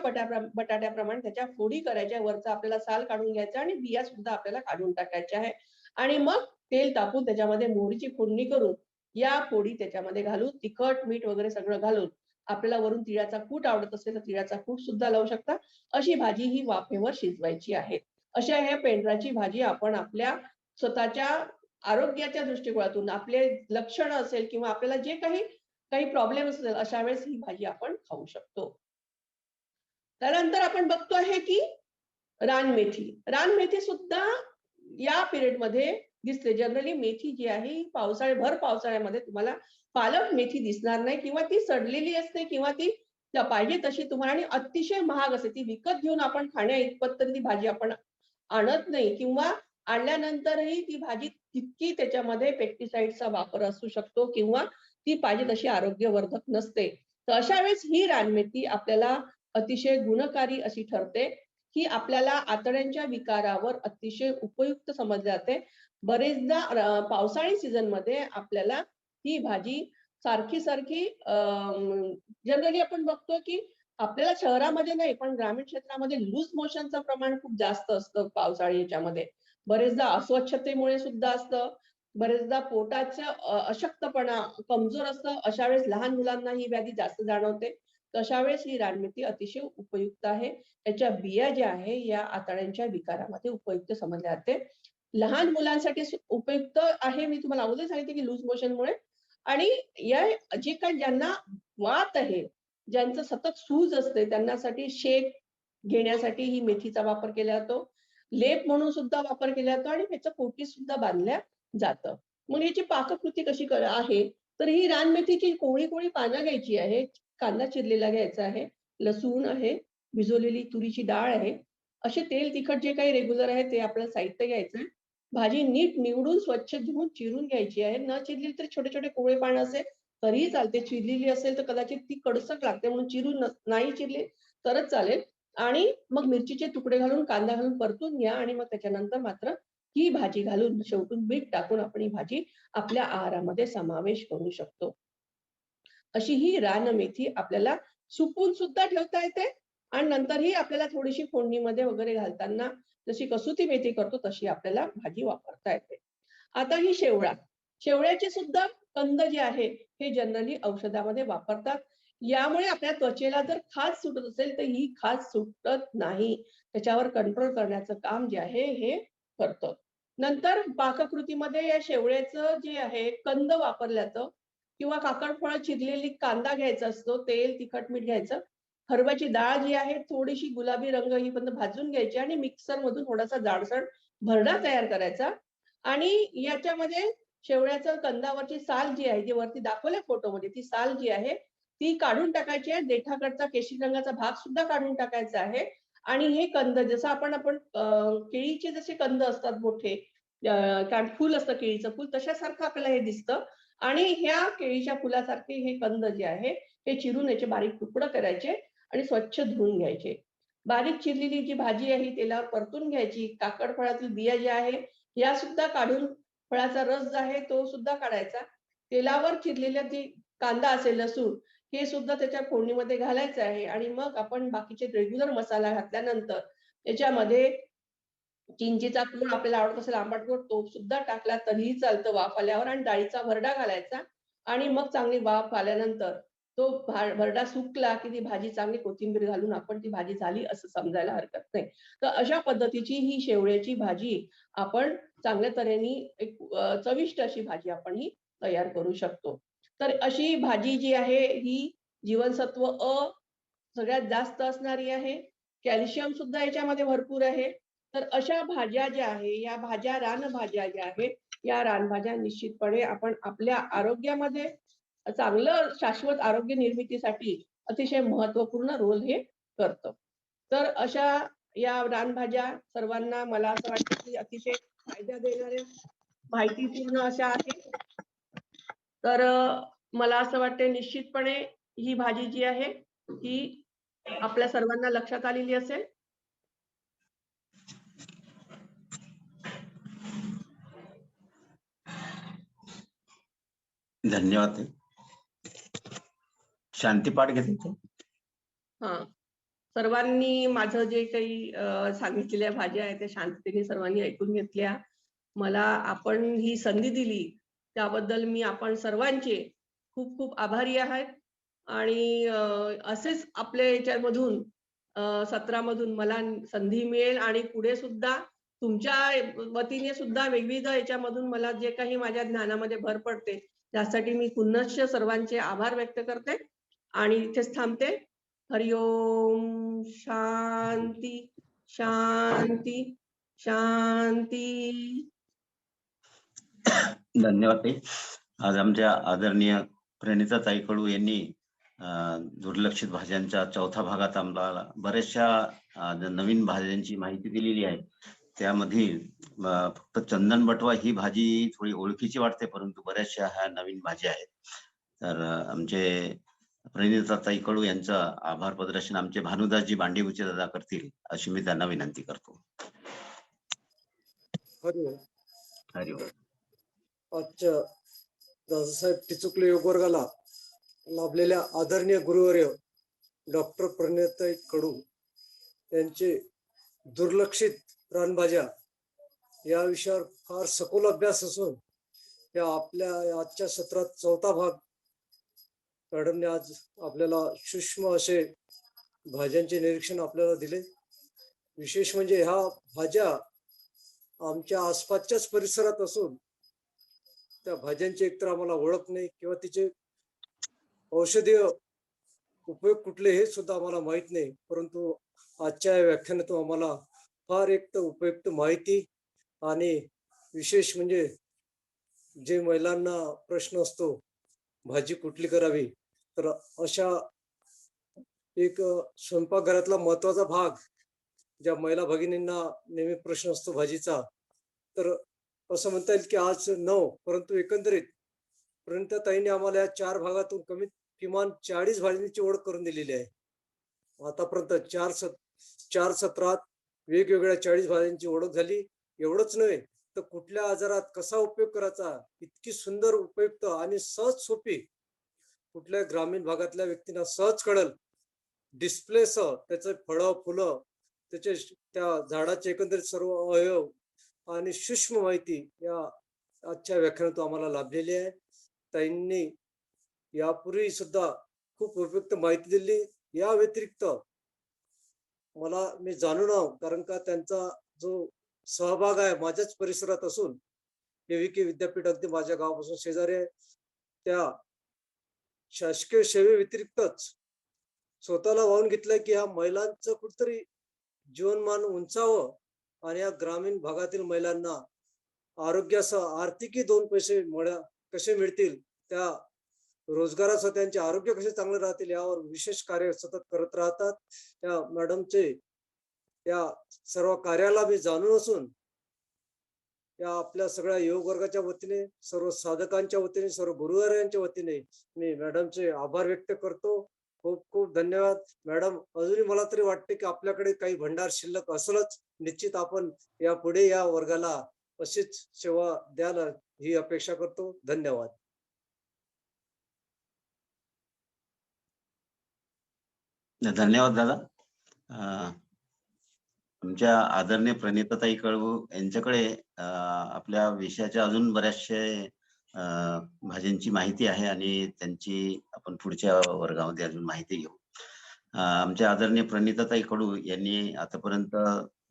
बटाट्याप्रमाणे त्याच्या फोडी करायच्या. वरचा आपल्याला साल काढून घ्यायचा आणि बिया सुद्धा आपल्याला काढून टाकायच्या आहे आणि मग तेल तापवून त्याच्यामध्ये मोहरीची फोडणी करून या फोडी त्याच्यामध्ये घालून तिखट, मीठ वगैरे सगळं घालून आपल्याला वरून तिळाचा कूट आवडत असेल तर तिळाचा कूट सुद्धा लावू शकता. अशी भाजी ही वाफेवर शिजवायची आहे. अशा ह्या पेंढराची भाजी आपण आपल्या स्वतःच्या आरोग्याच्या दृष्टिकोनातून आपले लक्षण असेल किंवा आपल्याला जे काही प्रॉब्लेम असेल अशा वेळेस ही भाजी आपण खाऊ शकतो. त्यानंतर आपण बघतो आहे की रानमेथी. रानमेथी सुद्धा या पिरियड मध्ये दिसते. जनरली मेथी जी आहे ही भर पावसाळ्यामध्ये तुम्हाला पालक मेथी दिसणार नाही किंवा ती सडलेली असते किंवा ती पाहिजे तशी तुम्हाला आणि अतिशय महाग असते. ती विकत घेऊन आपण खाण्या इतपत तरी ती भाजी आपण आणत नाही किंवा आणल्यानंतरही ती भाजी तितकी त्याच्यामध्ये पेस्टिसाइडचा वापर असू शकतो किंवा ती पाहिजे तशी आरोग्यवर्धक नसते. तर अशा वेळेस ही रानमेथी आपल्याला अतिशय गुणकारी अशी ठरते. ही आपल्याला आतड्यांच्या विकारावर अतिशय उपयुक्त समजली जाते. बरेचदा पावसाळी सीझन मध्ये आपल्याला ही भाजी सारखी जनरली आपण बघतो की आपल्याला शहरामध्ये नाही पण ग्रामीण क्षेत्रामध्ये लूज मोशनचं प्रमाण खूप जास्त असतं पावसाळी याच्यामध्ये. बरेचदा अस्वच्छतेमुळे सुद्धा असतं. बरेचदा पोटाचं अशक्तपणा कमजोर असतं. अशा वेळेस लहान मुलांना ही व्याधी जास्त जाणवते. तशा वेळेस ही रानमेथी अतिशय उपयुक्त आहे. याच्या बिया ज्या आहे या आतड्यांच्या विकारामध्ये उपयुक्त समजले जाते. लहान मुलांसाठी उपयुक्त आहे. मी तुम्हाला अगोदर सांगितले की लूज मोशनमुळे आणि या जे काही ज्यांना वात आहे, ज्यांचं सतत सूज असते त्यांच्यासाठी शेक घेण्यासाठी ही मेथीचा वापर केला जातो. लेप म्हणून सुद्धा वापर केला जातो आणि त्याचं पोटी सुद्धा बांधल्या जातं. मग याची पाककृती कशी आहे तर ही रानमेथीची कोवळी पानं घ्यायची आहे. कांदा चिरलेला घ्यायचा आहे, लसूण आहे, भिजवलेली तुरीची डाळ आहे. असे तेल तिखट जे काही रेग्युलर आहे ते आपल्याला साहित्य घ्यायचं आहे. भाजी नीट निवडून स्वच्छ धुवून चिरून घ्यायची आहे. न चिरली तर छोटे छोटे कोवळे पानं असेल तरीही चालते. चिरलेली असेल तर कदाचित ती कडसट लागते म्हणून चिरून नाही चिरली तरच चालेल. आणि मग मिरचीचे तुकडे घालून कांदा घालून परतून घ्या आणि मग त्याच्यानंतर मात्र ही भाजी घालून शेवटून मीठ टाकून आपण ही भाजी आपल्या आहारामध्ये समावेश करू शकतो. अशी ही रानमेथी आपल्याला सुकून सुद्धा ठेवता येते आणि नंतरही आपल्याला थोडीशी फोडणीमध्ये वगैरे घालताना जशी कसुती मेथी करतो तशी आपल्याला भाजी वापरता येते. आता ही शेवळ्याचे सुद्धा कंद जे आहे हे जनरली औषधामध्ये वापरतात. यामुळे आपल्या त्वचेला जर खाज सुटत असेल तर ही खाज सुटत नाही. त्याच्यावर कंट्रोल करण्याचं काम जे आहे हे करतं. नंतर पाककृतीमध्ये या शेवळ्याचं जे आहे कंद वापरलं जातं किंवा काकडफळं चिरलेली कांदा घ्यायचा असतो, तेल तिखट मीठ घ्यायचं. हरभऱ्याची डाळ जी आहे थोडीशी गुलाबी रंग ही भाजून घ्यायची आणि मिक्सर मधून थोडासा जाडसर भरडा तयार करायचा आणि याच्यामध्ये शेवळ्याचं कंदावरची साल जी आहे जी वरती दाखवल्या फोटोमध्ये ती साल जी आहे ती काढून टाकायची आहे. देठाकडचा केशरी रंगाचा भाग सुद्धा काढून टाकायचा आहे आणि हे कंद जसं आपण केळीचे जसे कंद असतात मोठे कारण फुल असतं केळीचं फुल तशासारखं आपल्याला हे दिसतं आणि ह्या केळीच्या फुलासारखे हे कंद जे आहे हे चिरून याचे बारीक तुकडे करायचे आणि स्वच्छ धुवून घ्यायचे. बारीक चिरलेली जी भाजी आहे तेलावर परतून घ्यायची. काकड फळातील बिया ज्या आहे या सुद्धा काढून फळाचा रस जो आहे तो सुद्धा काढायचा. तेलावर चिरलेला जी कांदा असेल लसूण हे सुद्धा त्याच्या फोडणीमध्ये घालायचं आहे आणि मग आपण बाकीचे रेग्युलर मसाला घातल्यानंतर त्याच्यामध्ये चिंचेचा पूड आपल्याला आवडत असेल आंबट गोड तो सुद्धा टाकला तरीही चालतं वाफ आल्यावर आणि डाळीचा भरडा घालायचा आणि मग चांगली वाफ आल्यानंतर तो भरडा सुकला की ती भाजी चांगली कोथिंबीर घालून आपण ती भाजी झाली असं समजायला हरकत नाही. तर अशा पद्धतीची ही शेवळ्याची भाजी आपण चांगल्या तऱ्हेने एक चविष्ट अशी भाजी आपण ही तयार करू शकतो. तर अशी भाजी जी आहे ही जीवनसत्व अ सगळ्यात जास्त असणारी आहे. कॅल्शियम सुद्धा याच्यामध्ये भरपूर आहे. तर अशा भाज्या ज्या आहे या भाज्या रानभाज्या ज्या आहेत या रानभाज्या निश्चितपणे आपण आपल्या आरोग्यामध्ये चांगलं शाश्वत आरोग्य निर्मितीसाठी अतिशय महत्वपूर्ण रोल हे करतं. तर अशा या रानभाज्या सर्वांना मला असं वाटतं की अतिशय फायदा देणाऱ्या माहितीपूर्ण अशा आहेत. तर मला असं वाटतं निश्चितपणे ही भाजी जी आहे ही आपल्या सर्वांना लक्षात आलेली असेल. धन्यवाद. शांतीपाठ घेतो. हा सर्वांनी माझं जे काही सांगितलेल्या भाज्या आहेत त्या शांततेने सर्वांनी ऐकून घेतल्या. मला आपण ही संधी दिली त्याबद्दल मी आपण सर्वांचे खूप खूप आभारी आहे. आणि असेच आपल्या याच्यामधून सत्रामधून मला संधी मिळेल आणि पुढे सुद्धा तुमच्या वतीने सुद्धा विविध याच्यामधून मला जे काही माझ्या ज्ञानामध्ये भर पडते, त्यासाठी मी पुनश्च सर्वांचे आभार व्यक्त करते आणि इथेच थांबते. हरि ओम. शांती, शांती, शांती. धन्यवाद ताई. आज आमच्या आदरणीय प्रणिताताई कडू यांनी दुर्लक्षित भाज्यांच्या चौथ्या भागात आम्हाला बऱ्याचशा नवीन भाज्यांची माहिती दिलेली आहे. त्यामधील फक्त चंदन बटवा ही भाजी थोडी ओळखीची वाटते, परंतु बऱ्याचशा ह्या नवीन भाज्या आहेत. तर आमचे प्रणिताताई कडू यांचं आभार प्रदर्शन आमचे भानुदासजी बांडेबुचे दादा करतील अशी मी त्यांना विनंती करतो. हरिओम. हरिओम. आजच्या दादासाहेब टिचुकले योग वर्गाला लाभलेल्या आदरणीय गुरुवर्य डॉक्टर प्रणिताताई कडू यांचे दुर्लक्षित रानभाज्या या विषयावर फार सखोल अभ्यास असून या आपल्या आजच्या सत्रात चौथा भाग मॅडमने आज आपल्याला सूक्ष्म असे भाज्यांचे निरीक्षण आपल्याला दिले. विशेष म्हणजे ह्या भाज्या आमच्या आसपासच्याच परिसरात असून त्या भाज्यांची एकतर आम्हाला ओळख नाही किंवा तिचे औषधीय उपयोग कुठले हे सुद्धा आम्हाला माहित नाही, परंतु आजच्या व्याख्यानातून आम्हाला फार एक तर उपयुक्त माहिती आणि विशेष म्हणजे जे महिलांना प्रश्न असतो भाजी कुठली करावी, तर अशा एक स्वयंपाकघरातला महत्वाचा भाग ज्या महिला भगिनींना नेहमी प्रश्न असतो भाजीचा, तर असं म्हणता येईल की आज 9, परंतु एकंदरीत प्रणिताताईंनी आम्हाला या 4 भागातून किमान 40 भाज्यांची ओळख करून दिलेली आहे. आतापर्यंत 4 सत्रात वेगवेगळ्या 40 भाज्यांची ओळख झाली. एवढंच नव्हे तर कुठल्या आजारात कसा उपयोग करायचा, इतकी सुंदर उपयुक्त आणि सहज सोपी, कुठल्या ग्रामीण भागातल्या व्यक्तींना सहज कळल डिस्प्लेसह त्याचे फळं फुलं त्याचे त्या झाडाचे एकंदरीत सर्व अवयव आणि सूक्ष्म माहिती या आजच्या व्याख्यानातून आम्हाला लाभलेली आहे. ताईंनी यापूर्वी सुद्धा खूप उपयुक्त माहिती दिली. या व्यतिरिक्त मी जाणून आहो, कारण का त्यांचा जो सहभाग आहे माझ्याच परिसरात असून केविके विद्यापीठ अगदी माझ्या गावापासून शेजारी आहे. त्या शासकीय सेवे व्यतिरिक्तच स्वतःला वाहून घेतलंय की ह्या महिलांचं कुठतरी जीवनमान उंचावं आणि या ग्रामीण भागातील महिलांना आरोग्यासह आर्थिकही 2 पैसे कसे मिळतील, त्या रोजगारासह त्यांचे आरोग्य कसे चांगले राहतील यावर विशेष कार्य सतत करत राहतात. त्या मॅडमचे या सर्व कार्याला मी जाणून असून या आपल्या सगळ्या योग वर्गाच्या वतीने, सर्व साधकांच्या वतीने, सर्व गुरुवारांच्या वतीने मी मॅडमचे आभार व्यक्त करतो. खूप खूप धन्यवाद मॅडम. अजूनही मला तरी वाटते की आपल्याकडे काही भंडार शिल्लक असलच. निश्चित आपण यापुढे या वर्गाला अशीच सेवा द्याल ही अपेक्षा करतो. धन्यवाद. धन्यवाद दादा. आमच्या आदरणीय प्रणिताताई कडू यांच्याकडे आपल्या विषयाच्या अजून बऱ्याचशे भाज्यांची माहिती आहे आणि त्यांची आपण पुढच्या वर्गामध्ये अजून माहिती घेऊ. आमच्या आदरणीय प्रणिताताई कडू यांनी आतापर्यंत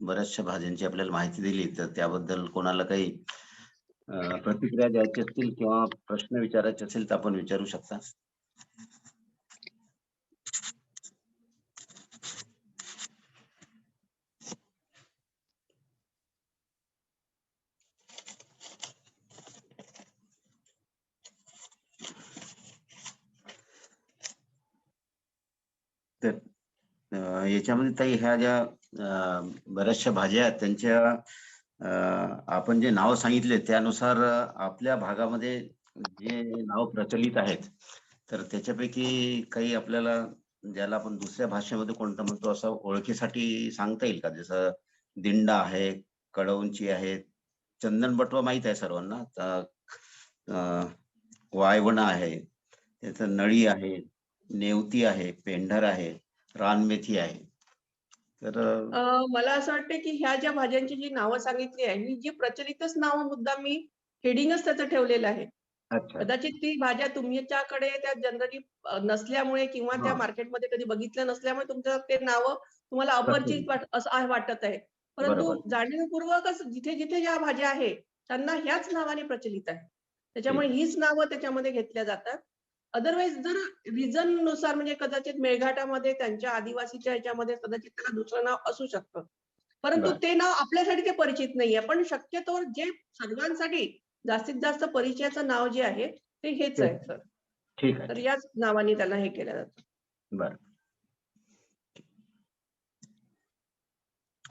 बऱ्याचशा भाज्यांची आपल्याला माहिती दिली, तर त्याबद्दल कोणाला काही प्रतिक्रिया द्यायची असतील किंवा प्रश्न विचारायचे असेल तर आपण विचारू शकता. तर याच्यामध्ये ताई ह्या ज्या बऱ्याचशा भाज्या आहेत त्यांच्या आपण जे नाव सांगितले त्यानुसार आपल्या भागामध्ये जे नाव प्रचलित आहेत, तर त्याच्यापैकी काही आपल्याला ज्याला आपण दुसऱ्या भाषेमध्ये कोणतं म्हणतो असं ओळखीसाठी सांगता येईल का? जसं दिंडा आहे, कडवंची आहे, चंदन बटवा माहित आहे सर्वांना, वायवण आहे, त्याचं नळी आहे, नेवती आहे, पेंढर आहे, रानमेथी आहे. तर मला असं वाटतं की ह्या ज्या भाज्यांची जी नावं सांगितली आहे, ही जी प्रचलितच नावं मुद्दाम मी हेडिंगच त्याचं ठेवलेलं आहे. अच्छा. कदाचित ती भाज्या तुमच्याकडे त्या जनरली नसल्यामुळे किंवा त्या हां. मार्केटमध्ये कधी बघितलं नसल्यामुळे तुमचं ते नाव तुम्हाला अपरिचित प्रचलित. असं वाटत आहे. परंतु बरोबर. जाणीवपूर्वकच जिथे जिथे ज्या भाज्या आहेत त्यांना ह्याच नावाने प्रचलित आहे. त्याच्यामुळे ठीक. हीच नावं त्याच्यामध्ये घेतल्या जातात. अदरवाईज जर रिजन नुसार म्हणजे कदाचित मेळघाटामध्ये त्यांच्या आदिवासीच्या ह्याच्यामध्ये कदाचित त्याला दुसरं नाव असू शकतं. परंतु बरं. ते नाव आपल्यासाठी ते परिचित नाहीये. पण शक्यतोवर जे सर्वांसाठी जास्तीत जास्त परिचयाचं नाव जे आहे ते हेच तेच. आहे सर. ठीक आहे. तर ठीक. याच नावाने त्याला हे केलं जातं. बरं.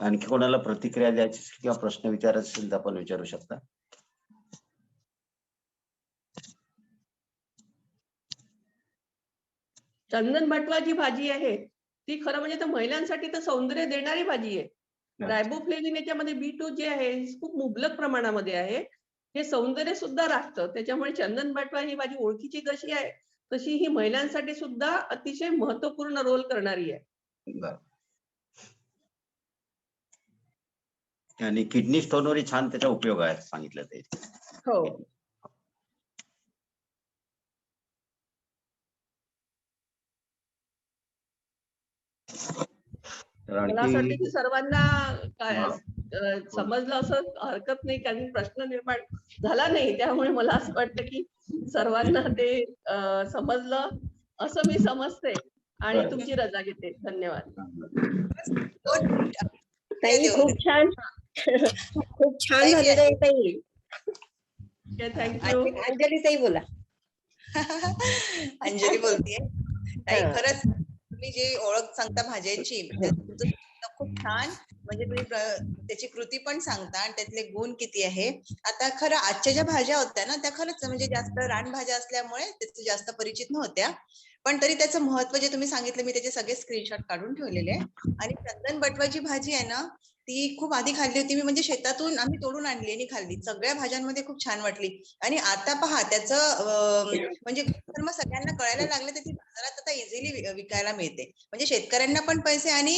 आणखी कोणाला प्रतिक्रिया द्यायची असेल किंवा प्रश्न विचारायचे असेल तर आपण विचारू शकता. चंदन बटवा जी भाजी आहे, ती खरं म्हणजे तर महिलांसाठी तर सौंदर्य देणारी भाजी आहे. अच्छा. रायबोफ्लेविन याच्यामध्ये B2 जे आहे खूप मुबलक प्रमाणामध्ये आहे. हे सौंदर्य सुद्धा राखतं. त्याच्यामुळे चंदन बटवा ही भाजी ओळखीची जशी आहे, तशी ही महिलांसाठी सुद्धा अतिशय महत्त्वपूर्ण रोल करणारी आहे. बरं. आणि किडनी स्टोनवरही छान त्याचा उपयोग आहे सांगितलं ते. हो. तर मला असं वाटतं की आणखी सर्वांना काय हां. समजलं असं हरकत नाही, कारण प्रश्न निर्माण झाला नाही. त्यामुळे मला असं वाटतं की सर्वांना ते समजलं असं मी समजते आणि बरं. तुमची रजा घेते. धन्यवाद. ताई खूप छान. खूप छान ताई, मी झालेलं आहे ताई. थँक्यू. अंजली ताई बोला. अंजली बोलतेय. ताई, हा. खरंच तुम्ही जी ओळख सांगता भाज्यांची तुमचं खूप छान. म्हणजे तुम्ही त्याची कृती पण सांगता आणि त्यातले गुण किती आहे. आता खरं आजच्या ज्या भाज्या होत्या ना त्या खरंच म्हणजे जास्त रानभाज्या असल्यामुळे त्याचे जास्त परिचित नव्हत्या. पण तरी त्याचं महत्व जे तुम्ही सांगितलं मी त्याचे सगळे स्क्रीनशॉट काढून ठेवलेले आहे. आणि चंदन बटवाची भाजी आहे ना ती खूप आधी खाल्ली होती मी, म्हणजे शेतातून आम्ही तोडून आणली आणि खाल्ली. सगळ्या भाज्यांमध्ये खूप छान वाटली. आणि आता पहा त्याचं म्हणजे गुणधर्म सगळ्यांना कळायला लागले तर ती बाजारात आता इझिली विकायला मिळते. म्हणजे शेतकऱ्यांना पण पैसे आणि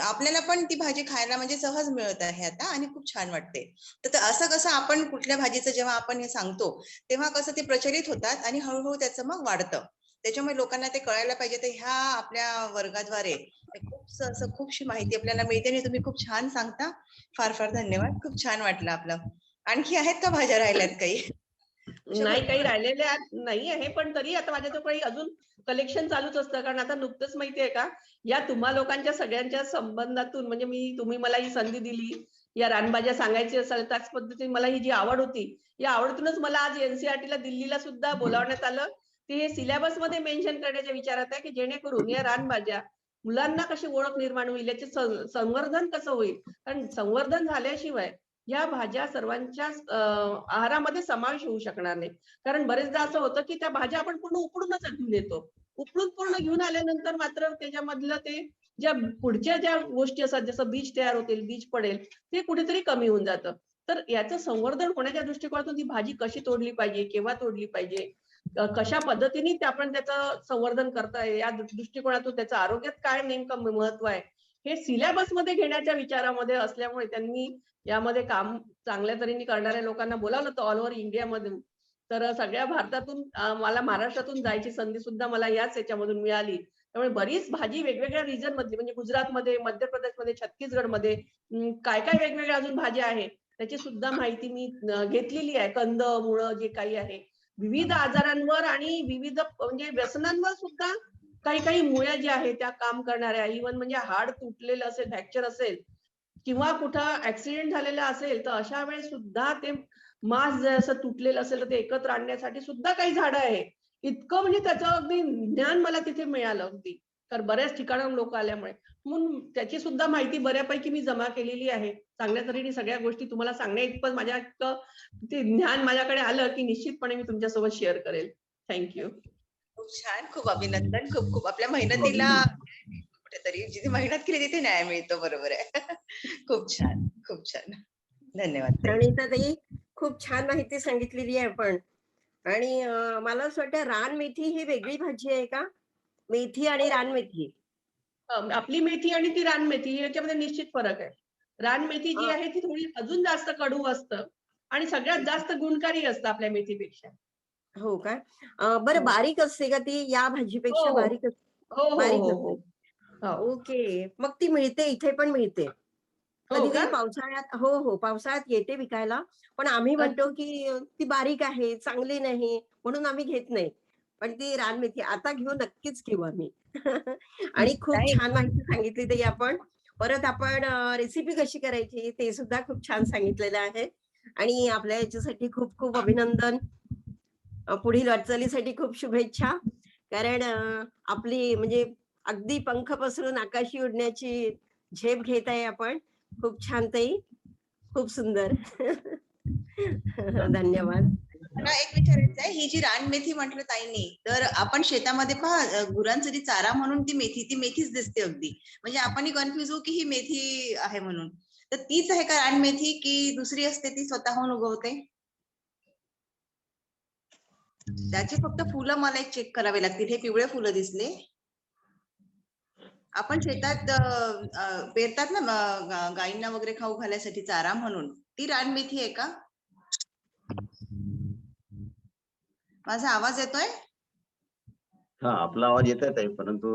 आपल्याला पण ती भाजी खायला म्हणजे सहज मिळत आहे आता आणि खूप छान वाटते. तर असं कसं आपण कुठल्या भाजीचं जेव्हा आपण हे सांगतो तेव्हा कसं ते प्रचलित होतात आणि हळूहळू त्याचं मग वाढतं. त्याच्यामुळे लोकांना ते कळायला पाहिजे. तर ह्या आपल्या वर्गाद्वारे खूपशी माहिती आपल्याला मिळते आणि तुम्ही खूप छान सांगता. फार फार धन्यवाद. खूप छान वाटलं आपलं. आणखी आहेत का भाज्या राहिल्यात काही? नाही, काही राहिलेल्या नाही आहे, पण तरी आता माझ्याकडे अजून कलेक्शन चालूच असतं. कारण आता नुकतंच माहितीये का, या तुम्हा लोकांच्या सगळ्यांच्या संबंधातून म्हणजे तुम्ही मला ही संधी दिली, या रानभाज्या सांगायची असेल त्याच पद्धतीने मला ही जी आवड होती, या आवडीतूनच मला आज NCERT ला दिल्लीला सुद्धा बोलावण्यात आलं. ते हे सिलेबस मध्ये मेन्शन करण्याच्या विचारात आहे, की जेणेकरून या रानभाज्या मुलांना कशी ओळख निर्माण होईल, याचे संवर्धन कसं होईल. कारण संवर्धन झाल्याशिवाय या भाज्या सर्वांच्या आहारामध्ये समावेश होऊ शकणार नाही. कारण बरेचदा असं होतं की त्या भाज्या आपण पूर्ण उकडूनच घेऊन येतो. उकडून पूर्ण घेऊन आल्यानंतर मात्र त्याच्यामधलं ते ज्या पुढच्या ज्या गोष्टी असतात, जसं बीज तयार होतील, बीज पडेल, ते कुठेतरी कमी होऊन जातं. तर याचं संवर्धन होण्याच्या दृष्टिकोनातून ती भाजी कशी तोडली पाहिजे, केव्हा तोडली पाहिजे, कशा पद्धतीने आपण त्याचं संवर्धन करता येईल, या दृष्टिकोनातून त्याचं आरोग्यात काय नेमकं महत्व आहे, हे सिलेबस मध्ये घेण्याच्या विचारामध्ये असल्यामुळे त्यांनी यामध्ये काम चांगल्या तऱ्हेने करणाऱ्या लोकांना बोलावलं होतं ऑल ओव्हर इंडियामधून. तर सगळ्या भारतातून मला महाराष्ट्रातून जायची संधी सुद्धा मला याच याच्यामधून मिळाली. त्यामुळे बरीच भाजी वेगवेगळ्या रिजन मधली म्हणजे गुजरातमध्ये, मध्य प्रदेशमध्ये, छत्तीसगडमध्ये काय काय वेगवेगळ्या अजून भाज्या आहेत त्याची सुद्धा माहिती मी घेतलेली आहे. कंद, मुळं जे काही आहे. विविध आजारांवर आणि विविध म्हणजे व्यसनांवर सुद्धा काही काही मुळ्या ज्या आहेत त्या काम करणाऱ्या, इव्हन म्हणजे हाड तुटलेलं असेल, फ्रॅक्चर असेल किंवा कुठं ऍक्सिडेंट झालेला असेल तर अशा वेळेस सुद्धा ते मांस जर असं तुटलेलं असेल तर ते एकत्र आणण्यासाठी सुद्धा काही झाडं आहे. इतकं म्हणजे त्याचं अगदी ज्ञान मला तिथे मिळालं अगदी. तर बऱ्याच ठिकाणाहून लोक आल्यामुळे. म्हणून त्याची सुद्धा माहिती बऱ्यापैकी मी जमा केलेली आहे. चांगल्या तऱ्हेने सगळ्या गोष्टी तुम्हाला सांगण्या इतपत माझ्या इतकं ते ज्ञान माझ्याकडे आलं की निश्चितपणे मी तुमच्यासोबत शेअर करेल. थँक्यू. खूप छान. खूप अभिनंदन. खूप खूप आपल्या मेहनतीला कुठेतरी जिथे मेहनत केली तिथे न्याय मिळतो. बरोबर आहे. खूप छान. खूप छान. धन्यवाद ताई. प्रणिताताई खूप छान माहिती सांगितलेली आहे आपण. आणि मला असं वाटतं रानमेथी ही वेगळी भाजी आहे का? मेथी आणि रानमेथी. आपली मेथी आणि ती रानमेथी याच्यामध्ये निश्चित फरक आहे. रानमेथी जी अ, आहे ती थोडी अजून जास्त कडू असतं आणि सगळ्यात जास्त गुणकारी असतं आपल्या मेथीपेक्षा. हो का? बरं हो बारीक असते का ती या भाजीपेक्षा हो बारीक हो हो बारीक हो असते? हो हो ओके. मग ती मिळते, इथे पण मिळते. हो कधी-कधी का? पावसाळ्यात हो, हो. पावसाळ्यात येते विकायला. पण आम्ही म्हणतो, अच्छा. की ती बारीक आहे, चांगली नाही म्हणून आम्ही घेत नाही. पण ती रानमेथी आता घेऊ, नक्कीच घेऊ आम्ही. आणि खूप ताई छान माहिती सांगितली ताई आपण. परत आपण रेसिपी कशी करायची ते सुद्धा खूप छान सांगितलेलं आहे. आणि आपल्या याच्यासाठी खूप खूप अभिनंदन. पुढील वाटचालीसाठी खूप शुभेच्छा. कारण आपली म्हणजे अगदी पंख पसरून आकाशी उडण्याची झेप घेत आहे आपण. खूप छान ताई. खूप सुंदर. धन्यवाद. मला एक विचारायचं आहे, ही जी रानमेथी म्हटलं ताईंनी, तर आपण शेतामध्ये पहा गुरांसाठी चारा म्हणून ती मेथीच दिसते अगदी. म्हणजे आपणही कन्फ्युज होऊ की ही मेथी आहे म्हणून. तर तीच आहे का रानमेथी की दुसरी असते ती स्वतःहून उगवते? त्याची फक्त फुलं मला एक चेक करावे लागतील. हे पिवळे फुलं दिसले. आपण शेतात पेरतात ना गाईंना वगैरे खाऊ घालायसाठी चारा म्हणून. ती रानमेथी आहे का? माझा आवाज येतोय? हा, आपला आवाज येत आहे परंतु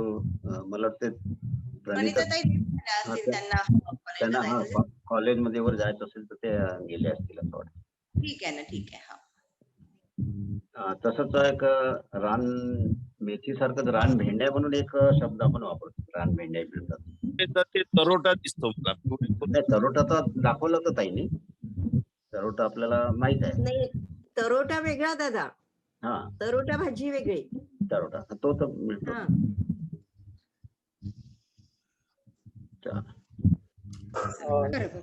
मला वाटते प्रणिता प्रणिताताई दिसल्या हा, असतील त्यांना कॉलेजला त्यांना जायचं असेल. कॉलेजमध्ये वर जायचं असेल तर ते गेले असतील असं वाटतं. ठीक आहे ना, ठीक आहे. हा. तसंच एक रान मेथी सारखंच रान भेंड्या म्हणून एक शब्द आपण वापरतो. रान भेंड्या मिळतात. तर ते तरोटा दिसतो मला. नाही, तरोटा तर दाखवलं तर ताईने. तरोटा आपल्याला माहित आहे. नाही, तरोटा वेगळा दादा. हा, तरोटा भाजी वेगळी. तरोटा तो तर मिळतो. हां. चा- बरोबर.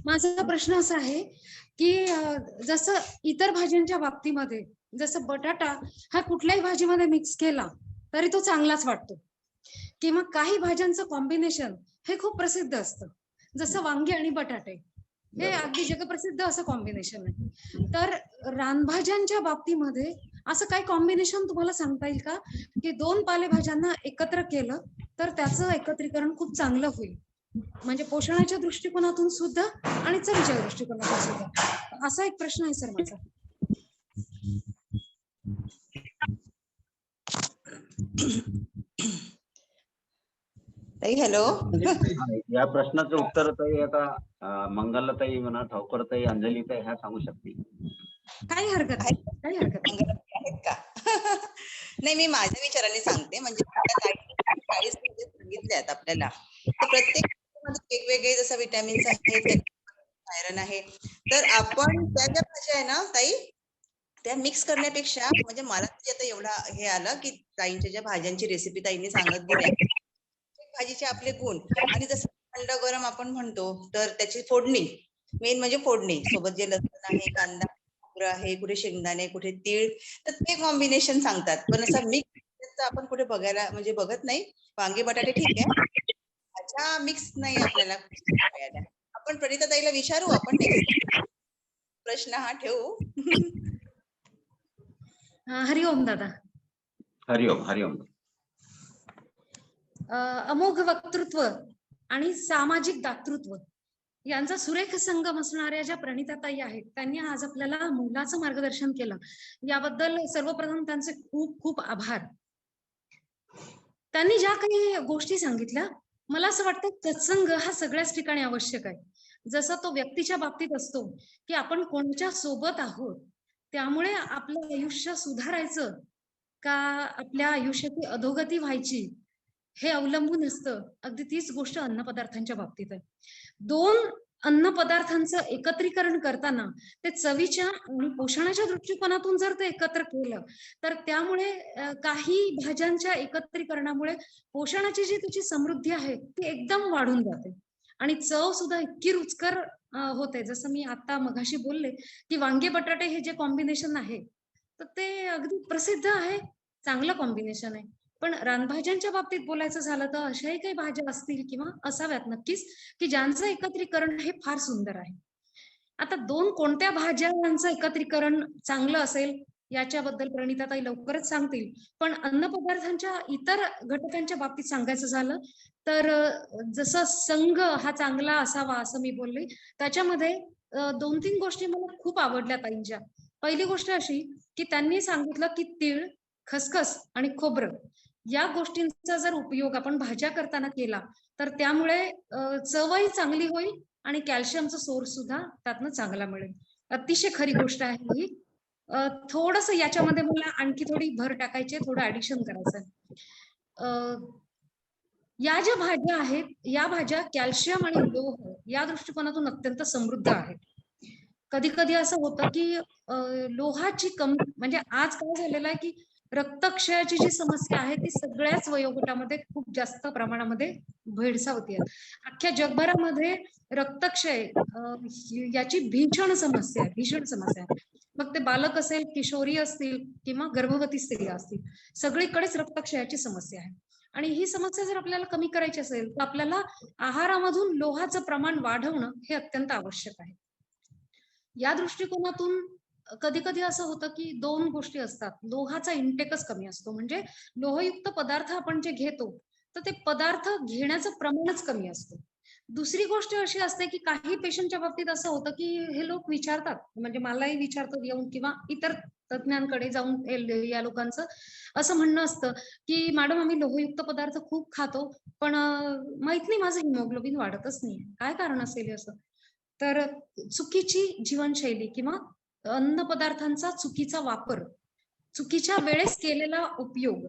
माझा प्रश्न असा आहे की जसं इतर भाज्यांच्या बाबतीमध्ये जसं बटाटा हा कुठल्याही भाजीमध्ये मिक्स केला तरी तो चांगलाच वाटतो, किंवा काही भाज्यांचं कॉम्बिनेशन हे खूप प्रसिद्ध असतं, जसं वांगी आणि बटाटे हे अगदी जगप्रसिद्ध असं कॉम्बिनेशन आहे. तर रानभाज्यांच्या बाबतीमध्ये असं काही कॉम्बिनेशन तुम्हाला सांगता येईल का की दोन पालेभाज्यांना एकत्र केलं तर त्याचं एकत्रीकरण खूप चांगलं होईल, म्हणजे पोषणाच्या दृष्टिकोनातून सुद्धा आणि चवीच्या दृष्टिकोनातून सुद्धा? असा एक प्रश्न आहे सर माझा. ताई हॅलो. या प्रश्नाचं उत्तर ताई आता मंगलताई म्हणा, ठावकरताई, अंजलीताई ह्या सांगू शकतील. काही हरकत नाही, काही हरकत नाही. आहेत का? नाही, मी माझ्या विचाराने सांगते. म्हणजे त्या ताईंनी 40 मध्ये सांगितल्यात आपल्याला. तर प्रत्येक मध्ये वेगवेगळे जसं विटॅमिन्स आहेत, आयरन आहे. तर आपण त्या ज्या भाज्या आहे ना ताई, त्या मिक्स करण्यापेक्षा म्हणजे मला तरी आता एवढा हे आलं की ताईंच्या ज्या भाज्यांची रेसिपी ताईंनी सांगत गेल्या, भाजीचे आपले गुण आणि जसं थंड गरम आपण म्हणतो तर त्याची फोडणी, मेन म्हणजे फोडणी सोबत जे लसूण आहे, कांदा, खोबरं आहे, कुठे शेंगदाणे, कुठे तीळ, तर ते कॉम्बिनेशन सांगतात. पण असं मिक्स आपण कुठे बघायला म्हणजे बघत नाही. वांगे बटाटे ठीक आहे, भाज्या मिक्स नाही आपल्याला मिळाल्या. आपण प्रणिता ताईला विचारू, आपण नेक्स्ट प्रश्न हा ठेवू. हरिओम दादा. हरिओम, हरिओम. अमोघ वक्तृत्व आणि सामाजिक दातृत्व यांचा सुरेख संगम असणाऱ्या ज्या प्रणिताताई आहेत त्यांनी आज आपल्याला मोलाचं मार्गदर्शन केलं, याबद्दल सर्वप्रथम त्यांचे खूप खूप आभार. त्यांनी ज्या काही गोष्टी सांगितल्या, मला असं वाटतं सत्संग हा सगळ्याच ठिकाणी आवश्यक आहे. जसं तो व्यक्तीच्या बाबतीत असतो की आपण कोणाच्या सोबत आहोत, त्यामुळे आपलं आयुष्य सुधारायचं का आपल्या आयुष्याची अधोगती व्हायची हे अवलंबून असतं. अगदी तीच गोष्ट अन्नपदार्थांच्या बाबतीत आहे. दोन अन्नपदार्थांचं एकत्रीकरण करताना ते चवीच्या आणि पोषणाच्या दृष्टिकोनातून जर ते एकत्र केलं तर त्यामुळे काही भाज्यांच्या एकत्रीकरणामुळे पोषणाची जी त्याची समृद्धी आहे ती एकदम वाढून जाते आणि चव सुद्धा इतकी रुचकर होते. जसं मी आता मगाशी बोलले की वांगे बटाटे हे जे कॉम्बिनेशन आहे तर ते अगदी प्रसिद्ध आहे, चांगलं कॉम्बिनेशन आहे. पण रानभाज्यांच्या बाबतीत बोलायचं झालं तर अशाही काही भाज्या असतील किंवा असाव्यात नक्कीच की ज्यांचं एकत्रीकरण हे फार सुंदर आहे. आता दोन कोणत्या भाज्यांचं एकत्रीकरण चांगलं असेल याच्याबद्दल प्रणिताताई लवकरच सांगतील. पण अन्नपदार्थांच्या इतर घटकांच्या बाबतीत सांगायचं झालं तर जसं संघ हा चांगला असावा असं मी बोलले, त्याच्यामध्ये 2-3 गोष्टी मला खूप आवडल्या ताईंच्या. पहिली गोष्ट अशी की त्यांनी सांगितलं की तीळ, खसखस आणि खोबरं या गोष्टींचा जर उपयोग आपण भाज्या करताना केला तर त्यामुळे चवही चांगली होईल आणि कॅल्शियमचा सोर्स सुद्धा त्यातनं चांगला मिळेल. अतिशय खरी गोष्ट आहे ही. थोडस याच्यामध्ये मला आणखी थोडी भर टाकायची, थोडं ऍडिशन करायचं आहे. या ज्या भाज्या आहेत या भाज्या कॅल्शियम आणि लोह या दृष्टिकोनातून अत्यंत समृद्ध आहेत. कधी कधी असं होतं की लोहाची कमी, म्हणजे आज काय झालेलं आहे की रक्तक्षयाची जी समस्या आहे ती सगळ्याच वयोगटामध्ये खूप जास्त प्रमाणामध्ये भेडसावते. अख्ख्या जगभरामध्ये रक्तक्षय याची भीषण समस्या आहे, भीषण समस्या आहे. मग ते बालक असेल, किशोरी असतील किंवा गर्भवती स्त्रिया असतील, सगळीकडेच रक्तक्षयाची समस्या आहे. आणि ही समस्या जर आपल्याला कमी करायची असेल तर आपल्याला आहारामधून लोहाचं प्रमाण वाढवणं हे अत्यंत आवश्यक आहे. या दृष्टिकोनातून कधी कधी असं होतं की दोन गोष्टी असतात. लोहाचा इंटेकच कमी असतो, म्हणजे लोहयुक्त पदार्थ आपण जे घेतो तर ते पदार्थ घेण्याचं प्रमाणच कमी असतं. दुसरी गोष्ट अशी असते की काही पेशंटच्या बाबतीत असं होतं की हे लोक विचारतात, म्हणजे मलाही विचारतात येऊन किंवा इतर तज्ञांकडे जाऊन या लोकांचं असं म्हणणं असतं की मॅडम आम्ही लोहयुक्त पदार्थ खूप खातो पण माहित नाही माझं हिमोग्लोबिन वाढतच नाही, काय कारण असेल असं? तर चुकीची जीवनशैली किंवा अन्न पदार्थांचा चुकीचा वापर, चुकीच्या वेळेस केलेला उपयोग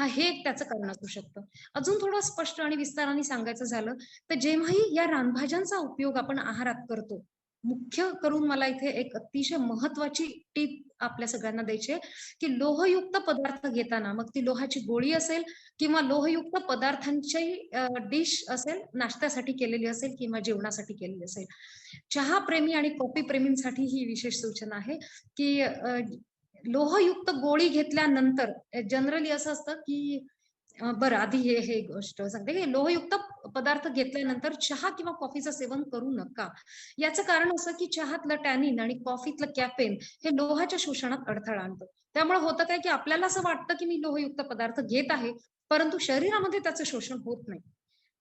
हे एक त्याचं कारण असू शकतं. अजून थोडं स्पष्ट आणि विस्ताराने सांगायचं झालं तर जेव्हाही या रानभाज्यांचा उपयोग आपण आहारात करतो, मुख्य करून मला इथे एक अतिशय महत्वाची टीप आपल्या सगळ्यांना द्यायची आहे की लोहयुक्त पदार्थ घेताना, मग ती लोहाची गोळी असेल किंवा लोहयुक्त पदार्थांची डिश असेल, नाश्त्यासाठी केलेली असेल किंवा जेवणासाठी केलेली असेल, चहा प्रेमी आणि कॉफी प्रेमींसाठी ही विशेष सूचना आहे की लोहयुक्त गोळी घेतल्यानंतर जनरली असं असतं की बरं आधी हे गोष्ट सांगते की लोहयुक्त पदार्थ घेतल्यानंतर चहा किंवा कॉफीचं सेवन करू नका. याचं कारण असं की चहातलं टॅनिन आणि कॉफीतलं कॅफेन हे लोहाच्या शोषणात अडथळा आणतं. त्यामुळे होतं काय की आपल्याला असं वाटतं की मी लोहयुक्त पदार्थ घेत आहे, परंतु शरीरामध्ये त्याचं शोषण होत नाही.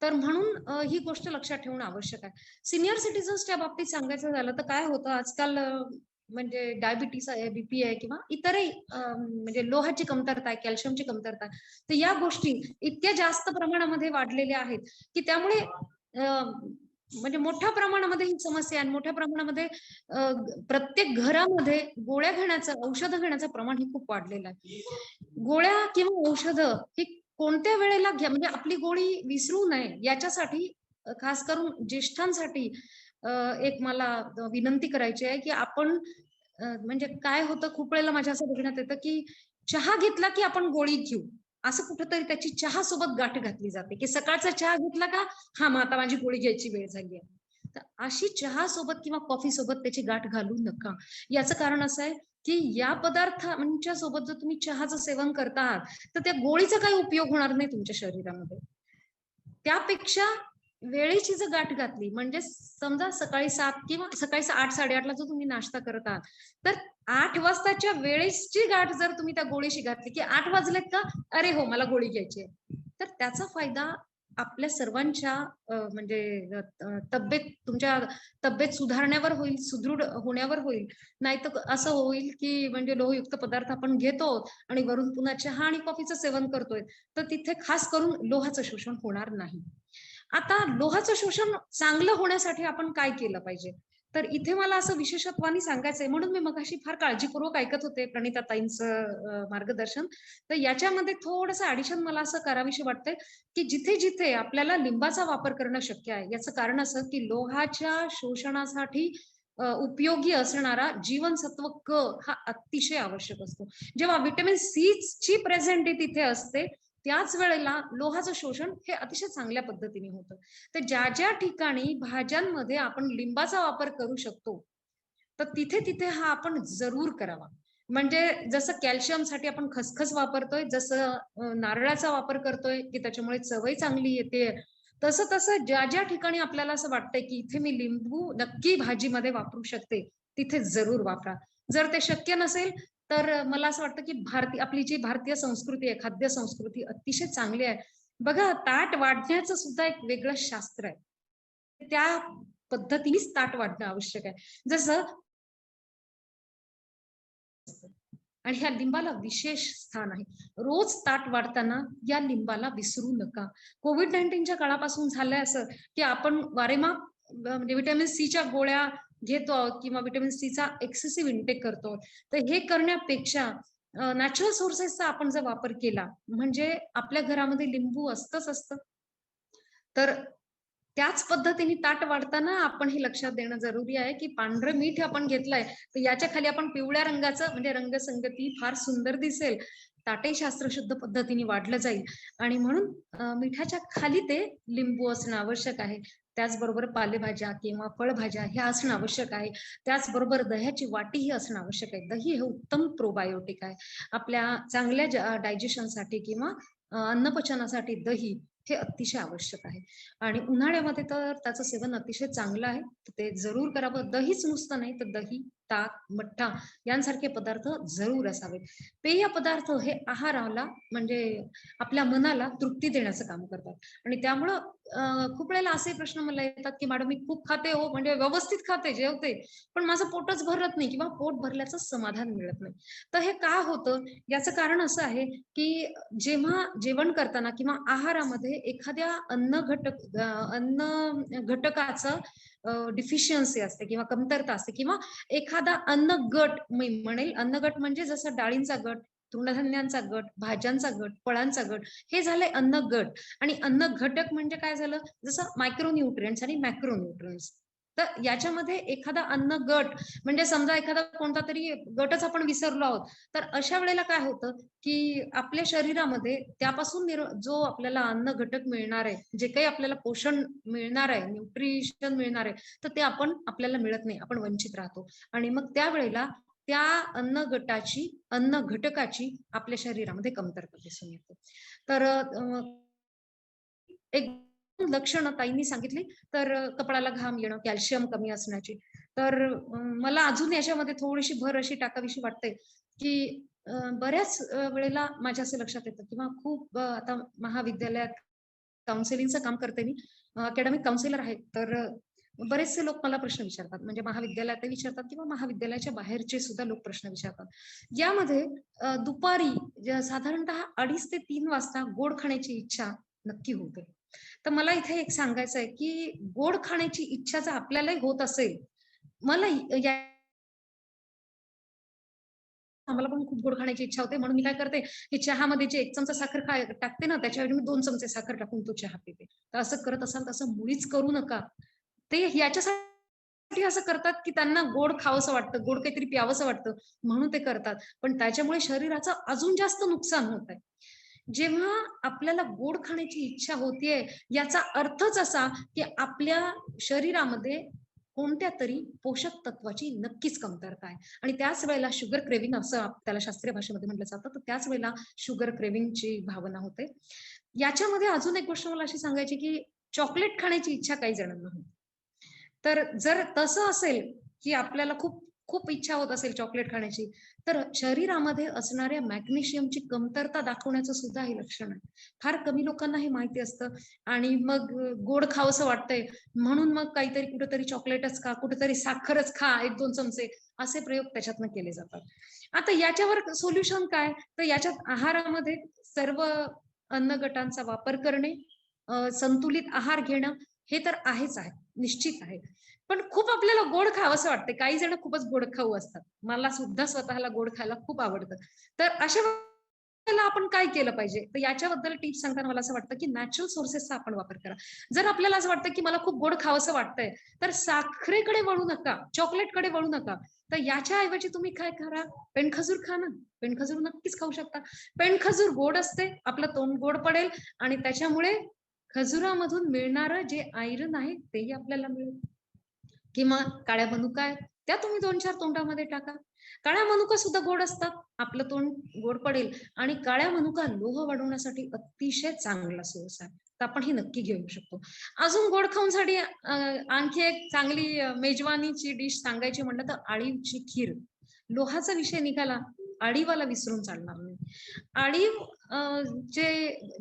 तर म्हणून ही गोष्ट लक्षात ठेवणं आवश्यक आहे. सिनियर सिटीजन्सच्या बाबतीत सांगायचं झालं तर काय होतं आजकाल, म्हणजे डायबिटीस आहे, बीपी आहे किंवा इतरही म्हणजे लोहाची कमतरता आहे, कॅल्शियमची कमतरता आहे, तर या गोष्टी इतक्या जास्त प्रमाणामध्ये वाढलेल्या आहेत की त्यामुळे म्हणजे मोठ्या प्रमाणामध्ये ही समस्या आणि मोठ्या प्रमाणामध्ये प्रत्येक घरामध्ये गोळ्या घेण्याचं, औषधं घेण्याचं प्रमाण हे खूप वाढलेलं आहे. गोळ्या किंवा औषधं ही कोणत्या वेळेला घ्या, म्हणजे आपली गोळी विसरू नये याच्यासाठी खास करून ज्येष्ठांसाठी एक मला विनंती करायची आहे की आपण म्हणजे काय होतं खूप वेळेला माझ्या असं बघण्यात येतं की चहा घेतला की आपण गोळी घेऊ, असं कुठंतरी त्याची चहा सोबत गाठ घातली जाते की सकाळचा चहा घेतला का हा मग आता माझी गोळी घ्यायची वेळ झाली आहे. तर अशी चहा सोबत किंवा कॉफी सोबत त्याची गाठ घालू नका. याचं कारण असं आहे की या पदार्थांच्या सोबत जर तुम्ही चहाचं सेवन करता आहात तर त्या गोळीचा काही उपयोग होणार नाही तुमच्या शरीरामध्ये. त्यापेक्षा वेळेची जर गाठ घातली, म्हणजे समजा सकाळी 7 किंवा सकाळी 8-8:30 ला जर तुम्ही नाश्ता करत आहात तर 8 वाजताच्या वेळेची गाठ जर तुम्ही त्या गोळीशी घातली की 8 वाजलेत का, अरे हो मला गोळी घ्यायची आहे, तर त्याचा फायदा आपल्या सर्वांच्या म्हणजे तब्येत, तुमच्या तब्येत सुधारण्यावर होईल, सुदृढ होण्यावर होईल. नाहीतर असं होईल की म्हणजे लोहयुक्त पदार्थ आपण घेतो आणि वरून पुन्हा चहा आणि कॉफीचं सेवन करतोय, तर तिथे खास करून लोहाचं शोषण होणार नाही. आता लोहाचं शोषण चांगलं होण्यासाठी आपण काय केलं पाहिजे, तर इथे मला असं विशेषत्वाने सांगायचंय, म्हणून मी मगाशी फार काळजीपूर्वक ऐकत होते प्रणिताताईंचं मार्गदर्शन. तर याच्यामध्ये थोडंसं ऍडिशन मला असं करावीशी वाटतंय की जिथे जिथे आपल्याला लिंबाचा वापर करणं शक्य आहे, याचं कारण असं की लोहाच्या शोषणासाठी उपयोगी असणारा जीवनसत्व क हा अतिशय आवश्यक असतो. जेव्हा व्हिटॅमिन सी ची प्रेझेंटी तिथे असते त्याच वेळेला लोहाचं शोषण हे अतिशय चांगल्या पद्धतीने होतं. तर ज्या ज्या ठिकाणी भाज्यांमध्ये आपण लिंबाचा वापर करू शकतो तर तिथे तिथे हा आपण जरूर करावा. म्हणजे जसं कॅल्शियमसाठी आपण खसखस वापरतोय, जसं नारळाचा वापर करतोय की त्याच्यामुळे चवही चांगली येते, तसं तसं ज्या ज्या ठिकाणी आपल्याला असं वाटतंय की इथे मी लिंबू नक्की भाजीमध्ये वापरू शकते तिथे जरूर वापरा. जर ते शक्य नसेल तर मला असं वाटतं की आपली जी भारतीय संस्कृती आहे, खाद्य संस्कृती अतिशय चांगली आहे. बघा ताट वाढण्याचं सुद्धा एक वेगळं शास्त्र आहे. त्या पद्धतीनेच ताट वाढणं आवश्यक आहे. जसं आणि ह्या लिंबाला विशेष स्थान आहे. रोज ताट वाढताना या लिंबाला विसरू नका. कोविड-19च्या काळापासून झालंय असं, की आपण वारेमाप म्हणजे व्हिटॅमिन सीच्या गोळ्या घेतो आहोत किंवा व्हिटॅमिन सीचा एक्सेसिव्ह इंटेक करतो. तर हे करण्यापेक्षा नॅचरल सोर्सेसचा आपण जर वापर केला, म्हणजे आपल्या घरामध्ये लिंबू असतंच असतं. तर त्याच पद्धतीने ताट वाढताना आपण हे लक्षात देणं जरुरी आहे, की पांढरं मीठ आपण घेतलंय, तर याच्या खाली आपण पिवळ्या रंगाचं म्हणजे रंगसंगती फार सुंदर दिसेल. ताटही शास्त्रशुद्ध पद्धतीने वाढलं जाईल आणि म्हणून मिठाच्या खाली ते लिंबू असणं आवश्यक आहे. त्याचबरोबर पालेभाज्या किंवा फळभाज्या ह्या असणं आवश्यक आहे. त्याचबरोबर दह्याची वाटीही असणं आवश्यक आहे. दही हे उत्तम प्रोबायोटिक आहे. आपल्या चांगल्या डायजेशनसाठी किंवा अन्नपचनासाठी दही हे अतिशय आवश्यक आहे. आणि उन्हाळ्यामध्ये तर त्याचं सेवन अतिशय चांगलं आहे. तर ते जरूर करावं. दहीच नुसतं नाही तर दही, ताक, मठ्ठा यांसारखे पदार्थ जरूर असावेत. पेय पदार्थ हे आहाराला म्हणजे आपल्या मनाला तृप्ती देण्याचं काम करतात. आणि त्यामुळं खूप वेळेला असे प्रश्न मला येतात, की मॅडम मी खूप खाते हो, म्हणजे व्यवस्थित खाते, जेवते, पण माझं पोटच भरत नाही किंवा पोट भरल्याचं समाधान मिळत नाही. तर हे का होतं? याचं कारण असं आहे, की जेव्हा जेवण करताना किंवा आहारामध्ये एखाद्या अन्न घटकाचं डिफिशियन्सी असते किंवा कमतरता असते किंवा एखादा अन्न गट मी म्हणेल अन्न गट म्हणजे जसं डाळींचा गट, तृणधान्यांचा गट, भाज्यांचा गट, फळांचा गट हे झाले अन्न गट. आणि अन्न घटक म्हणजे काय झालं जसं मायक्रोन्यूट्रिएंट्स आणि मॅक्रोन्यूट्रिएंट्स. तर याच्यामध्ये एखादा अन्न गट म्हणजे समजा एखादा कोणता तरी गटच आपण विसरलो आहोत, तर अशा वेळेला काय होतं की आपल्या शरीरामध्ये त्यापासून जो आपल्याला अन्न घटक मिळणार आहे, जे काही आपल्याला पोषण मिळणार आहे, न्यूट्रिशन मिळणार आहे, तर ते आपल्याला मिळत नाही, आपण वंचित राहतो. आणि मग त्यावेळेला त्या अन्न गटाची अन्न घटकाची आपल्या शरीरामध्ये कमतरता दिसून येते. तर एक लक्षणं ताईंनी सांगितली, तर कपाळाला घाम येणं, कॅल्शियम कमी असण्याची. तर मला अजून याच्यामध्ये थोडीशी भर अशी टाकावीशी वाटते, की बऱ्याच वेळेला माझ्या असं लक्षात येतं किंवा खूप आता महाविद्यालयात काउन्सिलिंगचं काम करते मी. अकॅडमिक काउन्सिलर आहे. तर बरेचसे लोक मला प्रश्न विचारतात. म्हणजे महाविद्यालयातही विचारतात किंवा महाविद्यालयाच्या बाहेरचे सुद्धा लोक प्रश्न विचारतात. यामध्ये दुपारी साधारणतः 2:30 ते 3 वाजता गोड खाण्याची इच्छा नक्की होते. तर मला इथे एक सांगायचं आहे, की गोड खाण्याची इच्छा जर आपल्यालाही होत असेल, मला या आम्हाला पण खूप गोड खाण्याची इच्छा होते. म्हणून मी काय करते, की चहामध्ये जे 1 चमचा साखर टाकते ना, त्याच्याऐवजी मी 2 चमचे साखर टाकून तो चहा पिते. तर असं करत असाल तर असं मुळीच करू नका. ते याच्यासाठी असं करतात, की त्यांना गोड खावंसं वाटतं, गोड काहीतरी प्यावंसं वाटतं, म्हणून ते करतात. पण त्याच्यामुळे शरीराचं अजून जास्त नुकसान होत आहे. जेव्हा आपल्याला गोड खाण्याची इच्छा होतीये, याचा अर्थच असा, की आपल्या शरीरामध्ये कोणत्यातरी पोषक तत्वाची नक्कीच कमतरता आहे. आणि त्याच वेळेला शुगर क्रेव्हिंग असं त्याला शास्त्रीय भाषेमध्ये म्हटलं जातं. तर त्याच वेळेला शुगर क्रेव्हिंगची भावना होते. याच्यामध्ये अजून एक गोष्ट मला अशी सांगायची, की चॉकलेट खाण्याची इच्छा काही जणांना होते. तर जर तसं असेल, की आपल्याला खूप खूप इच्छा होत असेल चॉकलेट खाण्याची, तर शरीरामध्ये असणाऱ्या मॅग्नेशियमची कमतरता दाखवण्याचं सुद्धा हे लक्षण आहे. फार कमी लोकांना हे माहिती असतं आणि मग गोड खावंसं वाटतंय म्हणून मग काहीतरी कुठेतरी चॉकलेटच खा, कुठेतरी साखरच खा 1-2 चमचे, असे प्रयोग त्याच्यातनं केले जातात. आता याच्यावर सोल्युशन काय? तर याच्यात आहारामध्ये सर्व अन्न गटांचा वापर करणे, संतुलित आहार घेणं हे तर आहेच आहे, निश्चित आहे. पण खूप आपल्याला गोड खावंसं वाटतं. काही जण खूपच गोड खाऊ असतात. मला सुद्धा स्वतःला गोड खायला खूप आवडतं. तर अशा वेळेला आपण काय केलं पाहिजे? तर याच्याबद्दल टिप्स सांगताना मला असं वाटतं, की नॅचरल सोर्सेसचा आपण वापर करा. जर आपल्याला असं वाटतं, की मला खूप गोड खावंसं वाटतंय, तर साखरेकडे वळू नका, चॉकलेटकडे वळू नका. तर याच्या ऐवजी तुम्ही काय करा, पेंडखजूर खा ना. पेंडखजूर नक्कीच खाऊ शकता. पेंडखजूर गोड असते, आपलं तोंड गोड पडेल आणि त्याच्यामुळे खजुरामधून मिळणारं जे आयर्न आहे तेही आपल्याला मिळेल. किंवा काळ्या मनुका आहेत, त्या तुम्ही 2-4 तोंडामध्ये टाका. काळ्या मनुका सुद्धा गोड असतात. आपलं तोंड गोड पडेल आणि काळ्या मनुका लोह वाढवण्यासाठी अतिशय चांगला सोर्स आहे. तर आपण हे नक्की घेऊ शकतो. अजून गोड खाऊंसाठी आणखी एक चांगली मेजवानीची डिश सांगायची म्हटलं तर अळीवची खीर. लोहाचा विषय निघाला, अळीवाला विसरून चालणार नाही. अळीव जे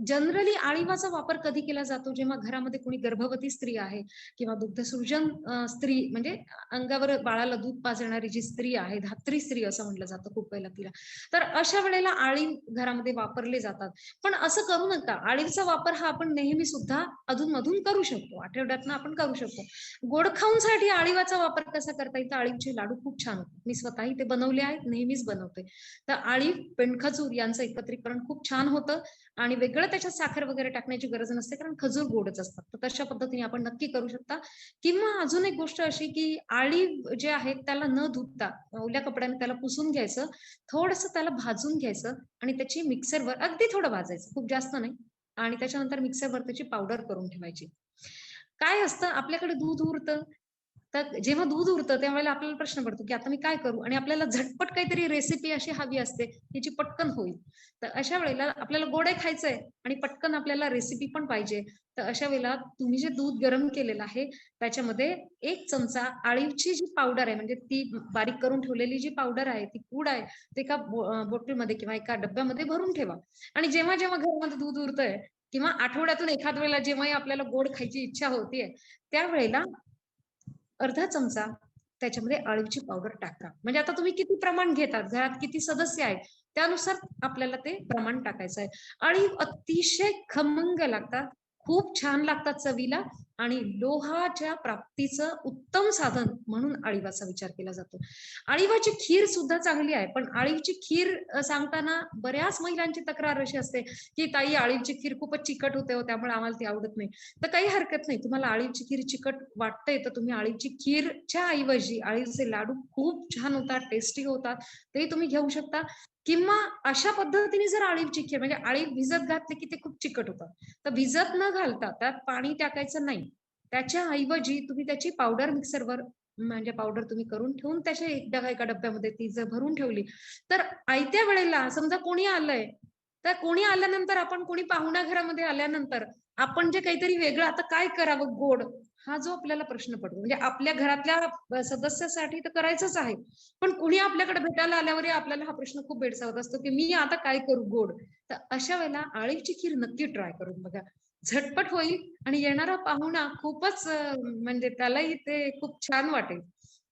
जनरली आळीवाचा वापर कधी केला जातो, जेव्हा घरामध्ये कोणी गर्भवती स्त्री आहे किंवा दुग्धसृजन स्त्री, म्हणजे अंगावर बाळाला दूध पाजणारी जी स्त्री आहे, धात्री स्त्री असं म्हटलं जातं खूप वेळेला तिला. तर अशा वेळेला आळी घरामध्ये वापरले जातात. पण असं करू नका. आळीचा वापर हा आपण नेहमी सुद्धा अधूनमधून करू शकतो. आठवड्यातनं आपण करू शकतो. गोड खाऊनसाठी आळीवाचा वापर कसा करता येईल? तर आळीवचे लाडू खूप छान होतात. मी स्वतःही ते बनवले आहेत, नेहमीच बनवते. तर आळी, पेंडखजूर यांचं एकत्रीकरण खूप छान होतं आणि वेगळं त्याच्यात साखर वगैरे टाकण्याची गरज नसते, कारण खजूर गोडच असतात. तर तशा पद्धतीने आपण नक्की करू शकता. किंवा अजून एक गोष्ट अशी, की आळी जे आहे त्याला न धुता ओल्या कपड्याने त्याला पुसून घ्यायचं, थोडंसं त्याला भाजून घ्यायचं आणि त्याची मिक्सरवर अगदी थोडं भाजायचं, खूप जास्त नाही. आणि त्याच्यानंतर मिक्सरवर त्याची पावडर करून ठेवायची. काय असतं, आपल्याकडे दूध उरतं. तर जेव्हा दूध उरतं त्यावेळेला आपल्याला प्रश्न पडतो, की आता मी काय करू? आणि आपल्याला झटपट काहीतरी रेसिपी अशी हवी असते, की जी पटकन होईल. तर अशा वेळेला आपल्याला गोडे खायचंय आणि पटकन आपल्याला रेसिपी पण पाहिजे. तर अशा वेळेला तुम्ही जे दूध गरम केलेलं आहे, त्याच्यामध्ये 1 चमचा आळीवची जी पावडर आहे, म्हणजे ती बारीक करून ठेवलेली जी पावडर आहे, ती पूड आहे, ते एका बॉटलमध्ये किंवा एका डब्यामध्ये भरून ठेवा. आणि जेव्हा-जेव्हा घरामध्ये दूध उरतंय किंवा आठवड्यातून एखाद वेळेला जेव्हाही आपल्याला गोड खायची इच्छा होतीये, त्यावेळेला अर्धा चमचा त्याच्यामध्ये अळीवची पावडर टाका. म्हणजे आता तुम्ही किती प्रमाण घेतात, घरात किती सदस्य आहेत, त्यानुसार आपल्याला ते प्रमाण टाकायचं आहे. अळीव अतिशय खमंग लागतात, खूप छान लागतात चवीला आणि लोहाच्या प्राप्तीचं उत्तम साधन म्हणून अळीवाचा विचार केला जातो. अळीवाची खीर सुद्धा चांगली आहे, पण अळीवची खीर सांगताना बऱ्याच महिलांची तक्रार अशी असते, की ताई अळीवची खीर खूपच चिकट होते हो, त्यामुळे आम्हाला ती आवडत नाही. तर काही हरकत नाही. तुम्हाला अळीवची खीर चिकट वाटते, तर तुम्ही अळीवची खीरच्या ऐवजी अळीचे लाडू खूप छान होतात, टेस्टी होतात. ते तुम्ही घेऊ शकता. किंवा अशा पद्धतीने जर अळीवची खीर, म्हणजे अळी भिजत घातली की ते खूप चिकट होतात. तर भिजत न घालता त्यात पाणी टाकायचं नाही. त्याच्या ऐवजी तुम्ही त्याची पावडर मिक्सरवर, म्हणजे पावडर तुम्ही करून ठेवून त्याच्या एका डब्यामध्ये ती जर भरून ठेवली, तर आयत्या वेळेला समजा कोणी आलंय, तर कोणी आल्यानंतर, आपण कोणी पाहुण्या घरामध्ये आल्यानंतर आपण जे काहीतरी वेगळं आता काय करावं गोड, हा जो आपल्याला प्रश्न पडतो. म्हणजे आपल्या घरातल्या सदस्यासाठी तर करायचंच आहे, पण कुणी आपल्याकडे भेटायला आल्यावर आपल्याला हा प्रश्न खूप भेडसावत असतो, की मी आता काय करू गोड. तर अशा वेळेला अळीवची खीर नक्की ट्राय करून बघा. झटपट होईल आणि येणारा पाहुणा खूपच म्हणजे त्यालाही ते खूप छान वाटेल,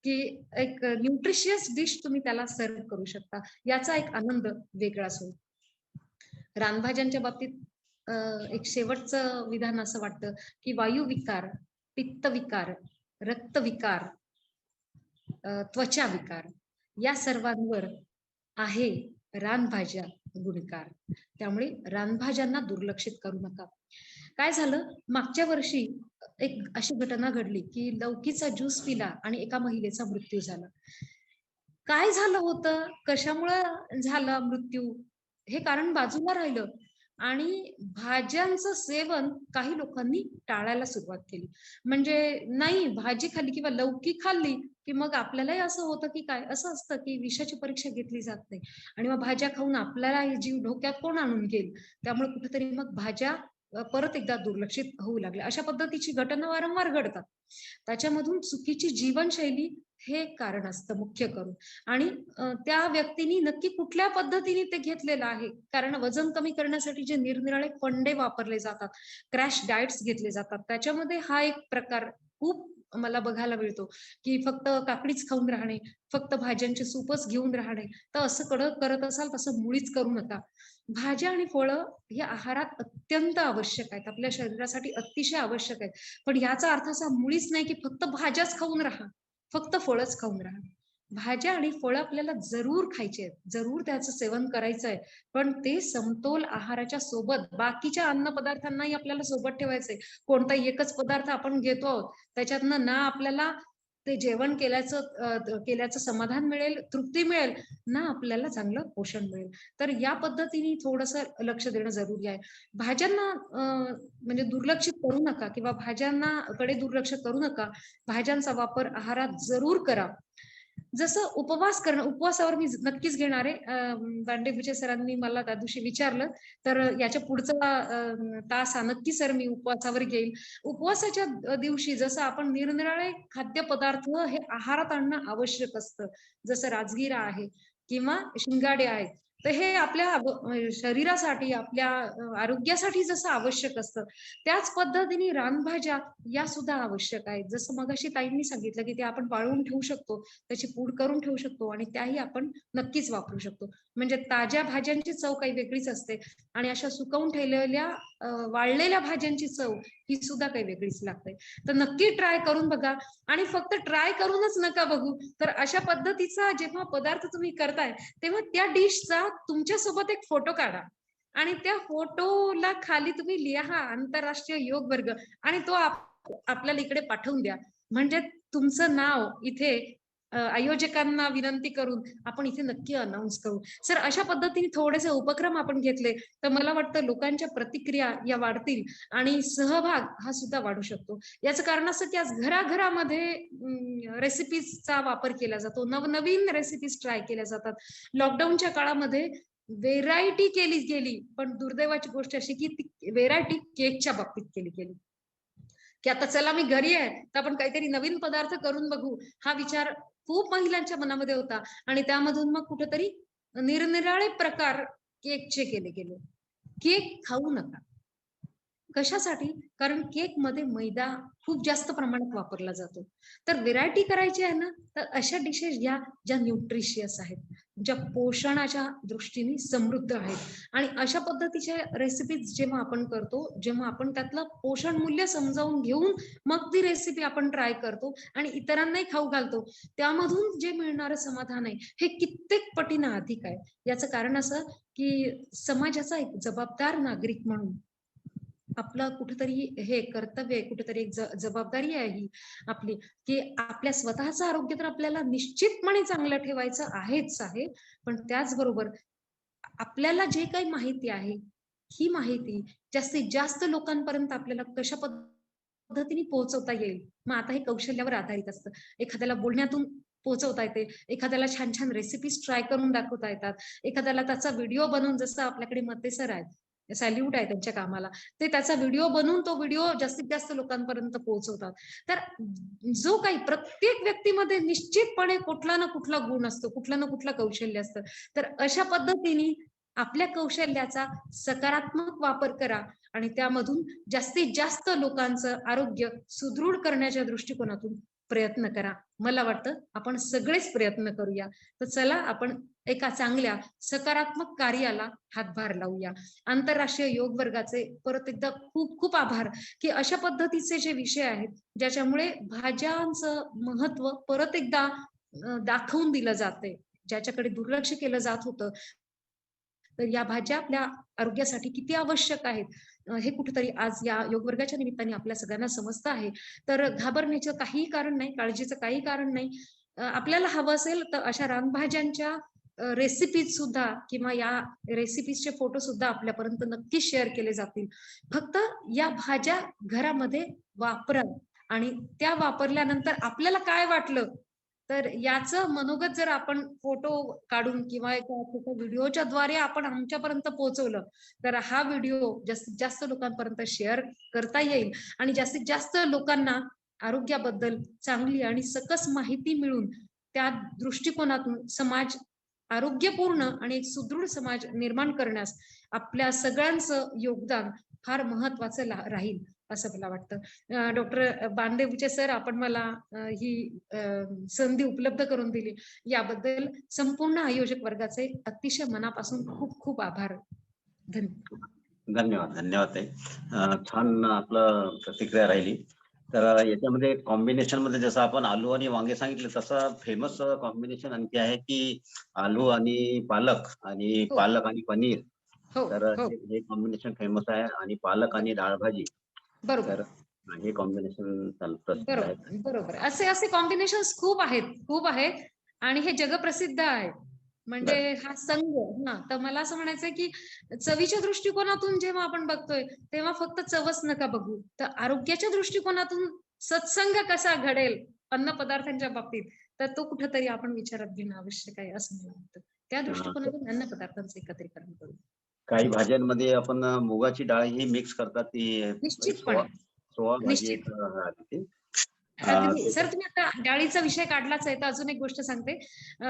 की एक न्यूट्रिशियस डिश तुम्ही त्याला सर्व्ह करू शकता. याचा एक आनंद वेगळाच होईल. रानभाज्यांच्या बाबतीत एक शेवटचं विधान असं वाटतं, की वायुविकार, पित्तविकार, रक्तविकार, त्वचा विकार या सर्वांवर आहे रानभाज्या गुणकार. त्यामुळे रानभाज्यांना दुर्लक्षित करू नका. काय झालं, मागच्या वर्षी एक अशी घटना घडली, की लौकीचा ज्यूस पिला आणि एका महिलेचा मृत्यू झाला. काय झालं होतं? कशामुळं झाला मृत्यू? हे कारण बाजूला राहिलं आणि भाज्यांचं सेवन काही लोकांनी टाळायला सुरुवात केली. म्हणजे नाही, भाजी खाल्ली किंवा लौकी खाल्ली, की मग आपल्यालाही असं होतं, की काय असं असतं, की विषाची परीक्षा घेतली जात नाही आणि मग भाज्या खाऊन आपल्याला हे जीव धोक्यात कोण आणून घेईल? त्यामुळे कुठेतरी मग भाज्या परत एकदा दुर्लक्षित होऊ लागल्या. अशा पद्धतीची घटना वारंवार घडतात. त्याच्यामधून चुकीची जीवनशैली हे एक कारण असतं मुख्य करून. आणि त्या व्यक्तीने नक्की कुठल्या पद्धतीने ते घेतलेलं आहे. कारण वजन कमी करण्यासाठी जे निरनिराळे फंडे वापरले जातात, क्रॅश डाएट्स घेतले जातात, त्याच्यामध्ये हा एक प्रकार खूप मला बघायला मिळतो, की फक्त काकडीच खाऊन राहणे, फक्त भाज्यांचे सूपच घेऊन राहणे. तर असं करत असाल तसं मुळीच करू नका. भाज्या आणि फळं हे आहारात अत्यंत आवश्यक आहेत. आपल्या शरीरासाठी अतिशय आवश्यक आहेत. पण याचा अर्थ असा मुळीच नाही, की फक्त भाज्याच खाऊन राहा. फक्त फळच खाऊन राहा. भाज्या आणि फळं आपल्याला जरूर खायची आहेत. जरूर त्याचं सेवन करायचं आहे. पण ते समतोल आहाराच्या सोबत बाकीच्या अन्न पदार्थांनाही आपल्याला सोबत ठेवायचंय. कोणताही एकच पदार्थ आपण घेतो आहोत, त्याच्यातनं ना आपल्याला ते जेवण केल्याचं समाधान मिळेल, तृप्ती मिळेल, ना आपल्याला चांगलं पोषण मिळेल. तर या पद्धतीने थोडंसं लक्ष देणं जरुरी आहे. भाज्यांना म्हणजे दुर्लक्षित करू नका किंवा भाज्यांना कडे दुर्लक्ष करू नका. भाज्यांचा वापर आहारात जरूर करा. जसं उपवास करणं, उपवासावर मी नक्कीच घेणार आहे. दांडेभुचे सरांनी मला त्या दिवशी विचारलं, तर याच्या पुढचा तास हा नक्की सर मी उपवासावर घेईल. उपवासाच्या दिवशी जसं आपण निरनिराळे खाद्यपदार्थ हे आहारात आणणं आवश्यक असतं. जसं राजगिरा आहे किंवा शिंगाडे आहेत. तर हे आपल्या शरीरासाठी, आपल्या आरोग्यासाठी जसं आवश्यक असतं, त्याच पद्धतीने रानभाज्या या सुद्धा आवश्यक आहेत. जसं मगाशी ताईंनी सांगितलं, की ते आपण वाळवून ठेवू शकतो, त्याची पूड करून ठेवू शकतो आणि त्याही आपण नक्कीच वापरू शकतो. म्हणजे ताज्या भाज्यांची चव काही वेगळीच असते आणि अशा सुकवून ठेवलेल्या वाळलेल्या भाज्यांची चव ही सुद्धा काही वेगळीच लागते. तर नक्की ट्राय करून बघा आणि फक्त ट्राय करूनच नका बघू, तर अशा पद्धतीचा जेव्हा पदार्थ तुम्ही करताय, तेव्हा त्या डिशचा तुमच्यासोबत एक फोटो काढा आणि त्या फोटोला खाली तुम्ही लिहा आंतरराष्ट्रीय योग वर्ग आणि तो आपल्याला इकडे पाठवून द्या. म्हणजे तुमचं नाव इथे आयोजकांना विनंती करून आपण इथे नक्की अनाउन्स करू. सर अशा पद्धतीने थोडेसे उपक्रम आपण घेतले तर मला वाटतं लोकांच्या प्रतिक्रिया या वाढतील आणि सहभाग हा सुद्धा वाढू शकतो. याचं कारण असं की आज घराघरामध्ये रेसिपीजचा वापर केला जातो, नवनवीन रेसिपीज ट्राय केल्या जातात. लॉकडाऊनच्या काळामध्ये व्हेरायटी केली गेली, पण दुर्दैवाची गोष्ट अशी की ती व्हेरायटी केकच्या बाबतीत केली गेली. की आता चला मी घरी आहे तर आपण काहीतरी नवीन पदार्थ करून बघू, हा विचार खूप महिलांच्या मनामध्ये होता आणि त्यामधून मग कुठेतरी निरनिराळे प्रकार केकचे केले गेले. केक खाऊ नका. कशासाठी? कारण केक मध्ये मैदा खूप जास्त प्रमाणात वापरला जातो. तर व्हेरायटी करायची आहे ना, तर अशा डिशेस घ्या ज्या न्यूट्रिशियस आहेत, ज्या पोषणाच्या दृष्टीने समृद्ध आहेत आणि अशा पद्धतीच्या रेसिपीज जेव्हा आपण करतो, जेव्हा आपण त्यातलं पोषण मूल्य समजावून घेऊन मग ती रेसिपी आपण ट्राय करतो आणि इतरांनाही खाऊ घालतो, त्यामधून जे मिळणारं समाधान आहे हे कित्येक पटीनं अधिक आहे. याचं कारण असं की समाजाचा एक जबाबदार नागरिक म्हणून आपलं कुठेतरी हे कर्तव्य आहे, कुठेतरी एक जबाबदारी आहे ही आपली, की आपल्या स्वतःचं आरोग्य तर आपल्याला निश्चितपणे चांगलं ठेवायचं आहेच आहे, पण त्याचबरोबर आपल्याला जे काही माहिती आहे, ही माहिती जास्तीत जास्त लोकांपर्यंत आपल्याला कशा पद्धतीने पोहोचवता येईल. मग आता हे कौशल्यावर आधारित असतं. एखाद्याला बोलण्यातून पोहोचवता येते, एखाद्याला छान छान रेसिपीज ट्राय करून दाखवता येतात, एखाद्याला त्याचा व्हिडिओ बनवून, जसं आपल्याकडे मते सर आहेत, सॅल्यूट आहे त्यांच्या कामाला, ते त्याचा व्हिडिओ बनवून तो व्हिडिओ जास्तीत जास्त लोकांपर्यंत पोहोचवतात. तर जो काही प्रत्येक व्यक्तीमध्ये निश्चितपणे कुठला ना कुठला गुण असतो, कुठला ना कुठला कौशल्य असतं. तर अशा पद्धतीने आपल्या कौशल्याचा सकारात्मक वापर करा आणि त्यामधून जास्तीत जास्त लोकांचं आरोग्य सुदृढ करण्याच्या दृष्टिकोनातून प्रयत्न करा. मला वाटतं आपण सगळेच प्रयत्न करूया. तर चला आपण एका चांगल्या सकारात्मक कार्याला हातभार लावूया. आंतरराष्ट्रीय योग वर्गाचे परत एकदा खूप खूप आभार की अशा पद्धतीचे जे विषय आहेत ज्याच्यामुळे भाज्यांचं महत्व परत एकदा दाखवून दिलं जाते, ज्याच्याकडे दुर्लक्ष केलं जात होतं. तर या भाज्या आपल्या आरोग्यासाठी किती आवश्यक आहेत हे कुठेतरी आज या योग वर्गाच्या निमित्ताने आपल्या सगळ्यांना समजतं आहे. तर घाबरण्याचं काहीही कारण नाही, काळजीचं काही कारण नाही. आपल्याला हवं असेल तर अशा रानभाज्यांच्या रेसिपीज सुद्धा किंवा या रेसिपीजचे फोटो सुद्धा आपल्यापर्यंत नक्की शेअर केले जातील. फक्त या भाज्या घरामध्ये वापरा आणि त्या वापरल्यानंतर आपल्याला काय वाटलं तर याचं मनोगत जर आपण फोटो काढून किंवा एका फोटो व्हिडिओच्या द्वारे आपण आमच्यापर्यंत पोहोचवलं तर हा व्हिडिओ जास्तीत जास्त लोकांपर्यंत शेअर करता येईल आणि जास्तीत जास्त लोकांना आरोग्याबद्दल चांगली आणि सकस माहिती मिळून त्या दृष्टिकोनातून समाज आरोग्यपूर्ण आणि एक सुदृढ समाज निर्माण करण्यास आपल्या सगळ्यांचं योगदान फार महत्वाचं राहील असं मला वाटतं. डॉक्टर बांदेवचे सर आपण मला ही संधी उपलब्ध करून दिली याबद्दल संपूर्ण आयोजक वर्गाचे अतिशय मनापासून खूप खूप आभार. धन्यवाद. धन्यवाद ताई. छान आपलं प्रतिक्रिया राहिली. तर याच्यामध्ये कॉम्बिनेशन मध्ये जसं आपण आलू आणि वांगे सांगितले तसं फेमस कॉम्बिनेशन आणखी आहे की आलू आणि पालक आणि पालक आणि पनीर. तर हे कॉम्बिनेशन फेमस आहे आणि पालक आणि डाळ भाजी. बरोबर. हे कॉम्बिनेशन चालतं. बरोबर. असे कॉम्बिनेशन खूप आहेत आणि हे जगप्रसिद्ध आहे. म्हणजे हा संघ तर मला असं म्हणायचंय की चवीच्या दृष्टिकोनातून जेव्हा आपण बघतोय तेव्हा फक्त चवच नका बघू, तर आरोग्याच्या दृष्टिकोनातून सत्संग कसा घडेल अन्न पदार्थांच्या बाबतीत तर तो कुठेतरी आपण विचारात घेणं आवश्यक आहे असं मला वाटतं. त्या दृष्टिकोनातून अन्न पदार्थांचं एकत्रीकरण करू. काही भाज्यांमध्ये आपण मुगाची डाळ ही मिक्स करतात ती निश्चितपणे सोळा भाजी एक राहते. अगदी सर, तुम्ही आता डाळीचा विषय काढलाच आहे, तर अजून एक गोष्ट सांगते.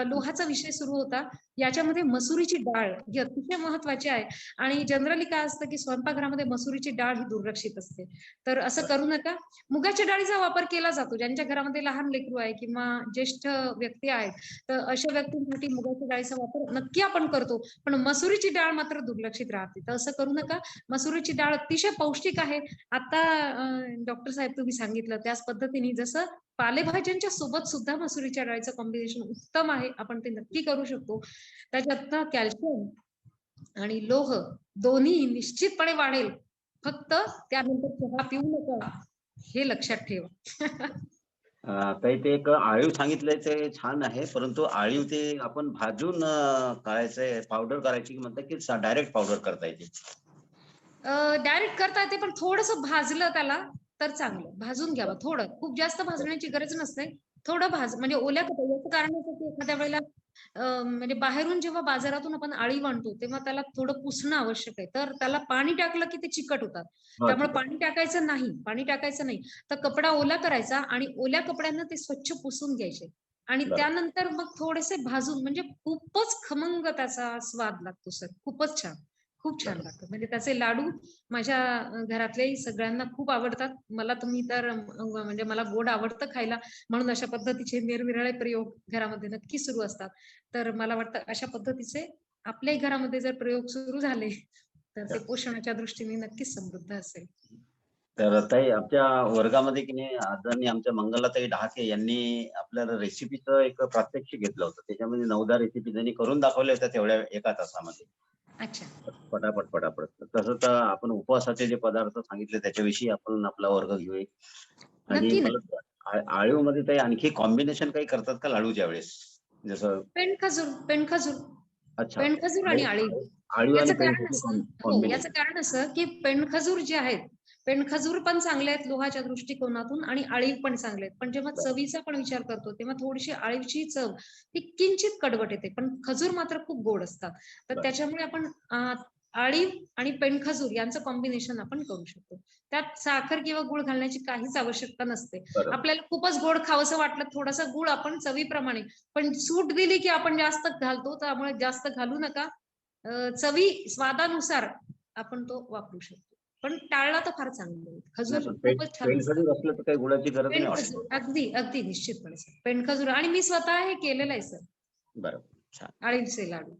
लोहाचा विषय सुरू होता. याच्यामध्ये मसुरीची डाळ ही अतिशय महत्वाची आहे. आणि जनरली काय असतं की स्वयंपाकघरामध्ये मसुरीची डाळ ही दुर्लक्षित असते. तर असं करू नका. मुगाच्या डाळीचा वापर केला जातो. ज्यांच्या घरामध्ये लहान लेकरू आहे किंवा ज्येष्ठ व्यक्ती आहेत, तर अशा व्यक्तींसाठी मुगाच्या डाळीचा वापर नक्की आपण करतो. पण मसुरीची डाळ मात्र दुर्लक्षित राहते. तर असं करू नका. मसुरीची डाळ अतिशय पौष्टिक आहे. आता डॉक्टर साहेब तुम्ही सांगितलं त्याच पद्धतीने, जसं पालेभाज्यांच्या सोबत सुद्धा मसुरीच्या डाळीचं कॉम्बिनेशन उत्तम आहे. आपण ते नक्की करू शकतो. त्याच्यात कॅल्शियम आणि लोह दोन्ही निश्चितपणे वाढेल. फक्त त्यानंतर चहा पिऊ नका, हे लक्षात ठेवा. ताई, ते एक आळीव सांगितलंय ते छान आहे, परंतु आळीव ते आपण भाजून करायचंय, पावडर करायची की म्हणतात की डायरेक्ट पावडर करता येते? डायरेक्ट करता येते, पण थोडस भाजलं त्याला तर चांगलं. भाजून घ्यावं थोडं, खूप जास्त भाजण्याची गरज नसते. थोडं म्हणजे ओल्या कपड्याचं कारण असं की एखाद्या वेळेला म्हणजे बाहेरून जेव्हा बाजारातून आपण आळी आणतो तेव्हा त्याला थोडं पुसणं आवश्यक आहे. तर त्याला पाणी टाकलं की ते चिकट होतात. त्यामुळे पाणी टाकायचं नाही. तर कपडा ओला करायचा आणि ओल्या कपड्यानं ते स्वच्छ पुसून घ्यायचे. आणि बरं. त्यानंतर मग थोडेसे भाजून, म्हणजे खूपच खमंग त्याचा स्वाद लागतो सर. खूपच छान. खूप छान लागतं. म्हणजे त्याचे लाडू माझ्या घरातल्याही सगळ्यांना खूप आवडतात. मला तुम्ही तर म्हणजे मला गोड आवडतं खायला, म्हणून अशा पद्धतीचे निरनिराळे प्रयोग घरामध्ये नक्की सुरू असतात. तर मला वाटतं अशा पद्धतीचे आपल्याही घरामध्ये जर प्रयोग सुरू झाले, तर ते पोषणाच्या दृष्टीने नक्कीच समृद्ध असेल. तर ताई, आमच्या वर्गामध्ये की नाही आदरणीय आमच्या मंगलाताई डहाके यांनी आपल्याला रेसिपीचं एक प्रात्यक्षिक घेतलं होतं. त्याच्यामध्ये 9-10 रेसिपी त्यांनी करून दाखवल्या होत्या तेवढ्या एका तासामध्ये. अच्छा. पटापट. तसं तर आपण उपवासाचे जे पदार्थ सांगितले त्याच्याविषयी आपण आपला वर्ग घेऊया. आणि नक्की मला नक्की. आळीव मध्ये काही आणखी कॉम्बिनेशन काही करतात का लाडूच्या वेळेस? जसं पेंडखजूर अच्छा, पेंडखजूर आणि आळीव. आळीव आणि याचं कारण पेंडीचं असं याचं कॉम्बिनेशन. कारण असं की पेंडखजूर जे आहेत, पेंडखजूर पण चांगले आहेत लोहाच्या दृष्टिकोनातून आणि आळीव पण चांगले आहेत. पण जेव्हा चवीचा पण विचार करतो तेव्हा थोडीशी आळीवची चव ही किंचित कडवट येते, पण खजूर मात्र खूप गोड असतात. तर त्याच्यामुळे आपण आळीव आणि पेंडखजूर यांचं कॉम्बिनेशन आपण करू शकतो. त्यात साखर किंवा गुळ घालण्याची काहीच आवश्यकता नसते. आपल्याला खूपच गोड खावंसं वाटलं, थोडासा गुळ आपण चवीप्रमाणे, पण सूट दिली की आपण जास्त घालतो, त्यामुळे जास्त घालू नका. चवी स्वादानुसार आपण तो वापरू शकतो. पण टाळला तर फार चांगलं होईल. खजूर खूपच छान असतात. पेंडखजूर असलं तर काही गुळाची गरज नाही वाटत. पेंडखजूर अगदी निश्चितपणे सर. पेंडखजूर आणि मी स्वतः हे केलेलं आहे सर, बरोबर, छान. आळीवचे लाडू.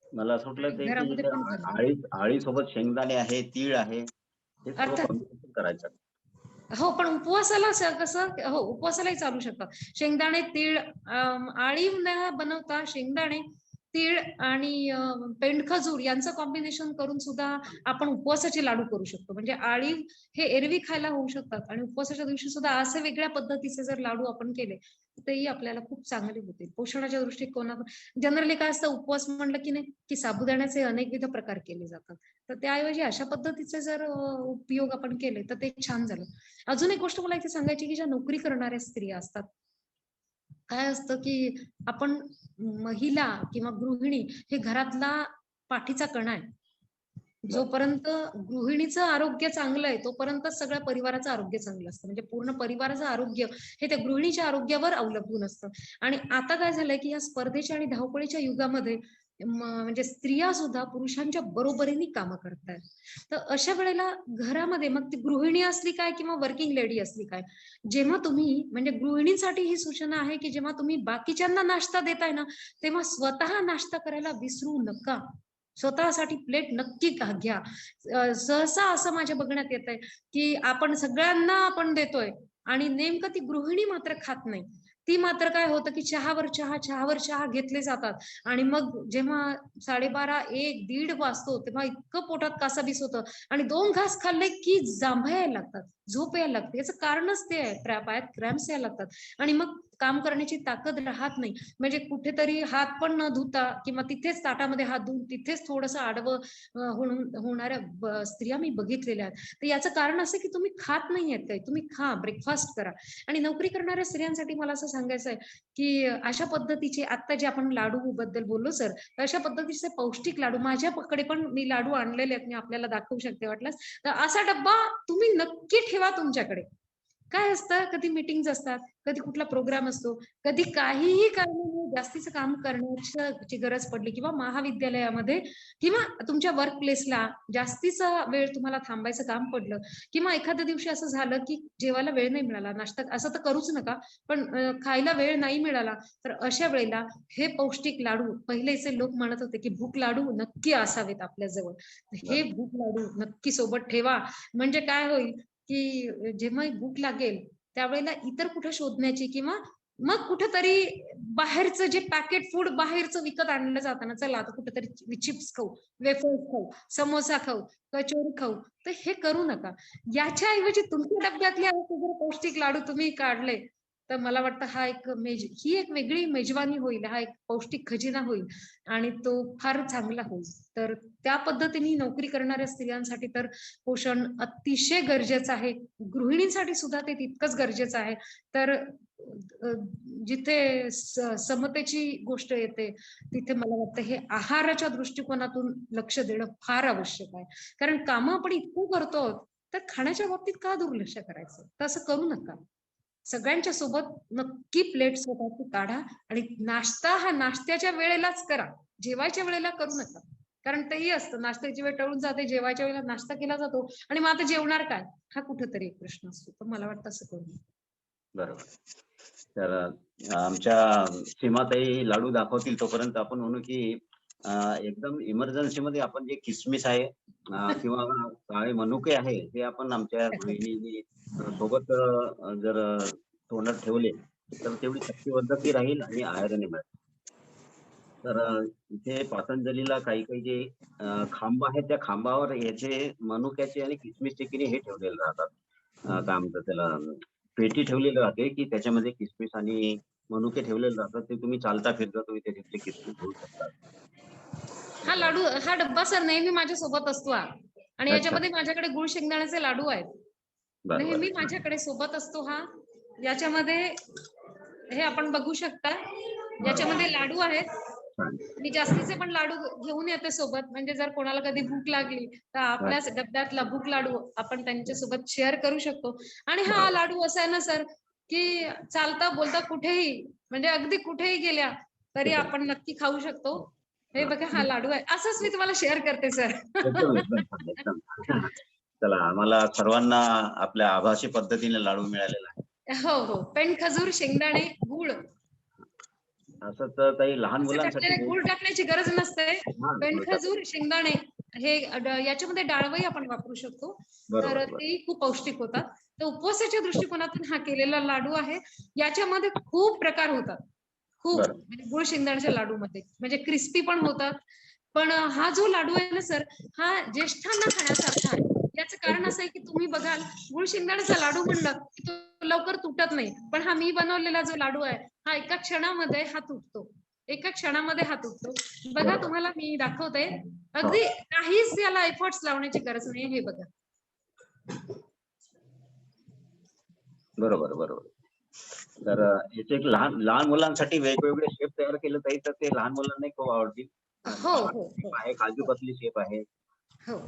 मला असं वाटलं ते की घरामध्ये पण घालतो. आळी सोबत शेंगदाणे आहे, तीळ आहे, हे सर्व अर्थात. कॉम्बिनेशन करायचं. हो, पण उपवासाला कसं, हो उपवासालाही चालू शकतात. शेंगदाणे, तीळ, आळीव न बनवता शेंगदाणे, तीळ आणि पेंडखजूर यांचं कॉम्बिनेशन करून सुद्धा आपण उपवासाचे लाडू करू शकतो. म्हणजे आळीव हे एरवी खायला होऊ शकतात आणि उपवासाच्या दिवशी सुद्धा असे वेगळ्या पद्धतीचे जर लाडू आपण केले, तेही आपल्याला खूप चांगले होतील. पोषणाच्या दृष्टिकोनातून जनरली काय असतं, उपवास म्हणलं की नाही की साबुदाण्याचे अनेकविध प्रकार केले जातात. तर त्याऐवजी अशा पद्धतीचे जर उपयोग आपण केले तर ते छान झालं. अजून एक गोष्ट मला इथे सांगायची की ज्या नोकरी करणाऱ्या स्त्रिया असतात, काय असतं की आपण महिला किंवा गृहिणी हे घरातला पाठीचा कणा आहे. जोपर्यंत गृहिणीचं आरोग्य चांगलं आहे तोपर्यंत सगळ्या परिवाराचं आरोग्य चांगलं असतं. म्हणजे पूर्ण परिवाराचं आरोग्य हे त्या गृहिणीच्या आरोग्यावर अवलंबून असतं. आणि आता काय झालंय की या स्पर्धेच्या आणि धावपळीच्या युगामध्ये म्हणजे स्त्रिया सुद्धा पुरुषांच्या बरोबरीने कामं करतायत. तर अशा वेळेला घरामध्ये मग ती गृहिणी असली काय किंवा वर्किंग लेडी असली काय, जेव्हा तुम्ही म्हणजे गृहिणींसाठी ही सूचना आहे की जेव्हा तुम्ही बाकीच्यांना नाश्ता देताय ना, तेव्हा स्वतः नाश्ता करायला विसरू नका. स्वतःसाठी प्लेट नक्की घ्या. सहसा असं माझ्या बघण्यात येतंय की आपण सगळ्यांना आपण देतोय आणि नेमकं ती गृहिणी मात्र खात नाही. ती मात्र काय होतं की चहावर चहा घेतले जातात आणि मग जेव्हा 12:30, 1, 1:30 वाजतो तेव्हा इतकं पोटात कासावीस होतं आणि 2 घास खाल्ले की जांभया यायला लागतात, झोप यायला लागते. याचं कारणच ते आहे, पायात क्रॅम्प्स यायला लागतात आणि मग काम करण्याची ताकद राहत नाही. म्हणजे कुठेतरी हात पण न धुता किंवा तिथेच ताटामध्ये हात धुवून तिथेच थोडंसं आडवं होणाऱ्या स्त्रिया मी बघितलेल्या आहेत. तर याचं कारण असं की तुम्ही खात नाहीयेत काही, तुम्ही खा, ब्रेकफास्ट करा. आणि नोकरी करणाऱ्या स्त्रियांसाठी मला असं सांगायचं आहे की अशा पद्धतीचे आता जे आपण लाडू बद्दल बोललो सर, तर अशा पद्धतीचे पौष्टिक लाडू माझ्याकडे पण मी लाडू आणलेले आहेत, मी आपल्याला दाखवू शकते वाटल्यास. तर असा डब्बा तुम्ही नक्की ठेवा तुमच्याकडे. काय असतं, कधी मीटिंग्स असतात, कधी कुठला प्रोग्राम असतो, कधी काहीही कारणामुळे जास्तीचं काम करण्याची गरज पडली किंवा महाविद्यालयामध्ये किंवा तुमच्या वर्क प्लेसला जास्तीचा वेळ तुम्हाला थांबायचं काम पडलं किंवा एखाद्या दिवशी असं झालं की जेवायला वेळ नाही मिळाला, नाश्ता असं तर करूच नका, पण खायला वेळ नाही मिळाला, तर अशा वेळेला हे पौष्टिक लाडू, पहिलेचे लोक म्हणत होते की भूक लाडू नक्की असावेत आपल्या जवळ, हे भूक लाडू नक्की सोबत ठेवा. म्हणजे काय होईल की जेव्हा भूक लागेल त्यावेळेला इतर कुठे शोधण्याची किंवा मग कुठेतरी बाहेरचं जे पॅकेट फूड बाहेरचं विकत आणलं जातं ना, चला आता कुठेतरी चिप्स खाऊ, वेफर्स खाऊ, समोसा खाऊ, कचोरी खाऊ, तर हे करू नका. याच्या ऐवजी तुमच्या डब्यातले जर पौष्टिक लाडू तुम्ही काढले तर मला वाटतं ही एक वेगळी मेजवानी होईल, हा एक पौष्टिक खजिना होईल आणि तो फार चांगला होईल. तर त्या पद्धतीने नोकरी करणाऱ्या स्त्रियांसाठी तर पोषण अतिशय गरजेचं आहे, गृहिणींसाठी सुद्धा ते तितकंच गरजेचं आहे. तर जिथे समतेची गोष्ट येते तिथे मला वाटतं हे आहाराच्या दृष्टिकोनातून लक्ष देणं फार आवश्यक आहे. कारण कामं आपण इतकं करतो तर खाण्याच्या बाबतीत का दुर्लक्ष करायचं? तसं करू नका. सगळ्यांच्या सोबत नक्की प्लेट स्वतःची काढा आणि नाश्ता हा नाश्त्याच्या वेळेलाच करा, जेवायच्या वेळेला करू नका. कारण तेही असतं, नाश्त्याची वेळ टळून जाते, जेवायच्या वेळेला नाश्ता केला जातो आणि मग आता जेवणार काय, हा कुठेतरी एक प्रश्न असतो. तर मला वाटतं असं करू नका. बरोबर. तर आमच्या सीमाताई लाडू दाखवतील तोपर्यंत आपण म्हणू की एकदम इमर्जन्सी मध्ये आपण जे किसमिस आहे किंवा काळे मनुके आहे हे आपण आमच्या गृहिणींनी सोबत जर तोंडात ठेवले तर तेवढी शक्तिवर्धकही राहील आणि आहाराने मिळेल. तर इथे पतंजलीला काही काही जे खांब आहेत त्या खांबावर याचे मनुक्याचे आणि किसमिसचे किनी हे ठेवलेले राहतात. काय म्हणतात त्याला, पेटी ठेवलेली राहते की त्याच्यामध्ये किसमिस आणि मनुके ठेवलेले राहतात. ते तुम्ही चालता फिरता तुम्ही त्याच्यातले किसमिस घेऊ शकता. हा लाडू, हा डब्बा सर नेहमी माझ्या सोबत असतो हा. आणि अच्छा. याच्यामध्ये माझ्याकडे गुळ शेंगदाण्याचे लाडू आहेत, बरं नेहमी बरं. माझ्याकडे सोबत असतो हा. याच्यामध्ये हे आपण बघू शकता, याच्यामध्ये लाडू आहेत. छान. मी जास्तीचे पण लाडू घेऊन येते सोबत, म्हणजे जर कोणाला कधी भूक लागली तर आपल्याच डब्यातला भूक लाडू आपण त्यांच्या सोबत शेअर करू शकतो. आणि हा बरोबर. लाडू असा आहे ना सर की चालता बोलता कुठेही, म्हणजे अगदी कुठेही गेल्या तरी आपण नक्की खाऊ शकतो. हे बघा हा लाडू आहे, असंच मी तुम्हाला शेअर करते सर. एकदम एकदम छान, एकदम छान. चला, आम्हाला सर्वांना आपल्या आभासी पद्धतीने लाडू मिळालेला आहे. हो हो, पेंड खजूर, शेंगदाणे, गुळ. असं तर काही लहान असं मुलांसाठी टाकलेलं गुळ टाकण्याची गरज नसते. हा, पेंड थोडक्यात. खजूर, शेंगदाणे हे याच्यामध्ये डाळवही आपण वापरू शकतो. तर बरोबर बरोबर. तेही खूप पौष्टिक होतात. तर उपवासाच्या दृष्टिकोनातून हा केलेला लाडू आहे. याच्यामध्ये खूप प्रकार होतात, खूप. बरं. म्हणजे गुळ शेंगदाण्याच्या लाडूमध्ये म्हणजे क्रिस्पी पण होतात. पण हा जो लाडू आहे ना सर, हा ज्येष्ठांना खाण्यासारखा आहे. याचं कारण असं आहे की तुम्ही बघाल, गुळ शेंगदाण्याचा लाडू म्हणलं की तो लवकर तुटत नाही, पण हा मी बनवलेला जो लाडू आहे हा एका क्षणामध्ये हा तुटतो, एका क्षणामध्ये हा तुटतो. बघा, बरोबर. तुम्हाला मी दाखवते, हो. अगदी काहीच याला एफर्ट्स लावण्याची गरज नाही. हे बघा. बरोबर बरोबर. तर याचे एक लहान लहान मुलांसाठी वेगवेगळे शेप तयार केले जाईल तर ते लहान मुलांनाही खूप आवडतील. हो हो हो आहे, काजू कतली शेप आहे. हो.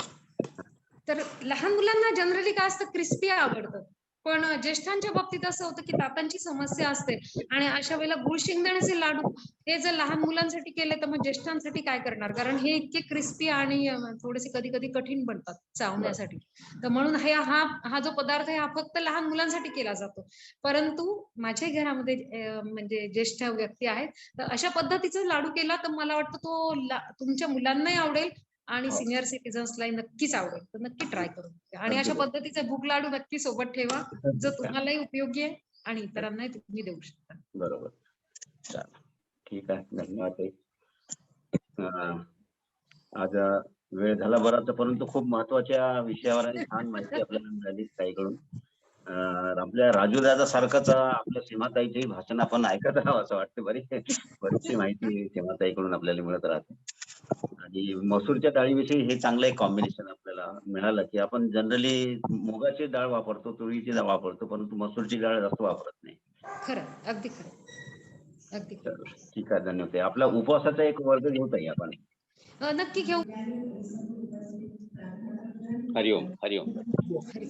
तर लहान मुलांना जनरली काय असतं, क्रिस्पी आवडतं. पण ज्येष्ठांच्या बाबतीत असं होतं की दातांची समस्या असते आणि अशा वेळेला गुळ शेंगदाण्याचे लाडू हे जर लहान मुलांसाठी केले तर मग ज्येष्ठांसाठी काय करणार, कारण हे इतके क्रिस्पी आणि थोडेसे कधी कधी कठीण बनतात चावण्यासाठी. तर म्हणून हा जो पदार्थ आहे हा फक्त लहान मुलांसाठी केला जातो. परंतु माझ्या घरामध्ये म्हणजे ज्येष्ठ व्यक्ती आहेत, तर अशा पद्धतीचा लाडू केला तर मला वाटतं तो तुमच्या मुलांनाही आवडेल आणि हो. सिनियर सिटीजन्सला नक्कीच आवडेल. तर नक्की ट्राय करून बघा. आणि अगदी अशा बरोबर. पद्धतीचे भूक लाडू नक्की सोबत ठेवा, जो तुम्हालाही उपयोगी आहे आणि इतरांनाही तुम्ही देऊ शकता. बरोबर. चालेल, ठीक आहे, धन्यवाद ताई. आज वेळ झाला बराच, परंतु खूप महत्वाच्या विषयावर आणि छान माहिती आपल्याला मिळाली ताईकडून. आपल्या राजू दादा सारखंच आपल्या सीमाताईचेही भाषण आपण ऐकत राहावं असं वाटतं. बरीचशी माहिती सीमाताईकडून आपल्याला मिळत राहते. आणि मसूरच्या डाळीविषयी हे चांगलं एक कॉम्बिनेशन आपल्याला मिळालं की आपण जनरली मुगाची डाळ वापरतो, तुरीची डाळ वापरतो, परंतु मसूरची डाळ जास्त वापरत नाही. खरं, अगदी खरं, अगदी खरं. तर ठीक आहे, धन्यवाद. आपला उपवासाचा एक वर्ग घेऊ ताई आपण. नक्की घेऊ. हरिओम हरिओम. हरी.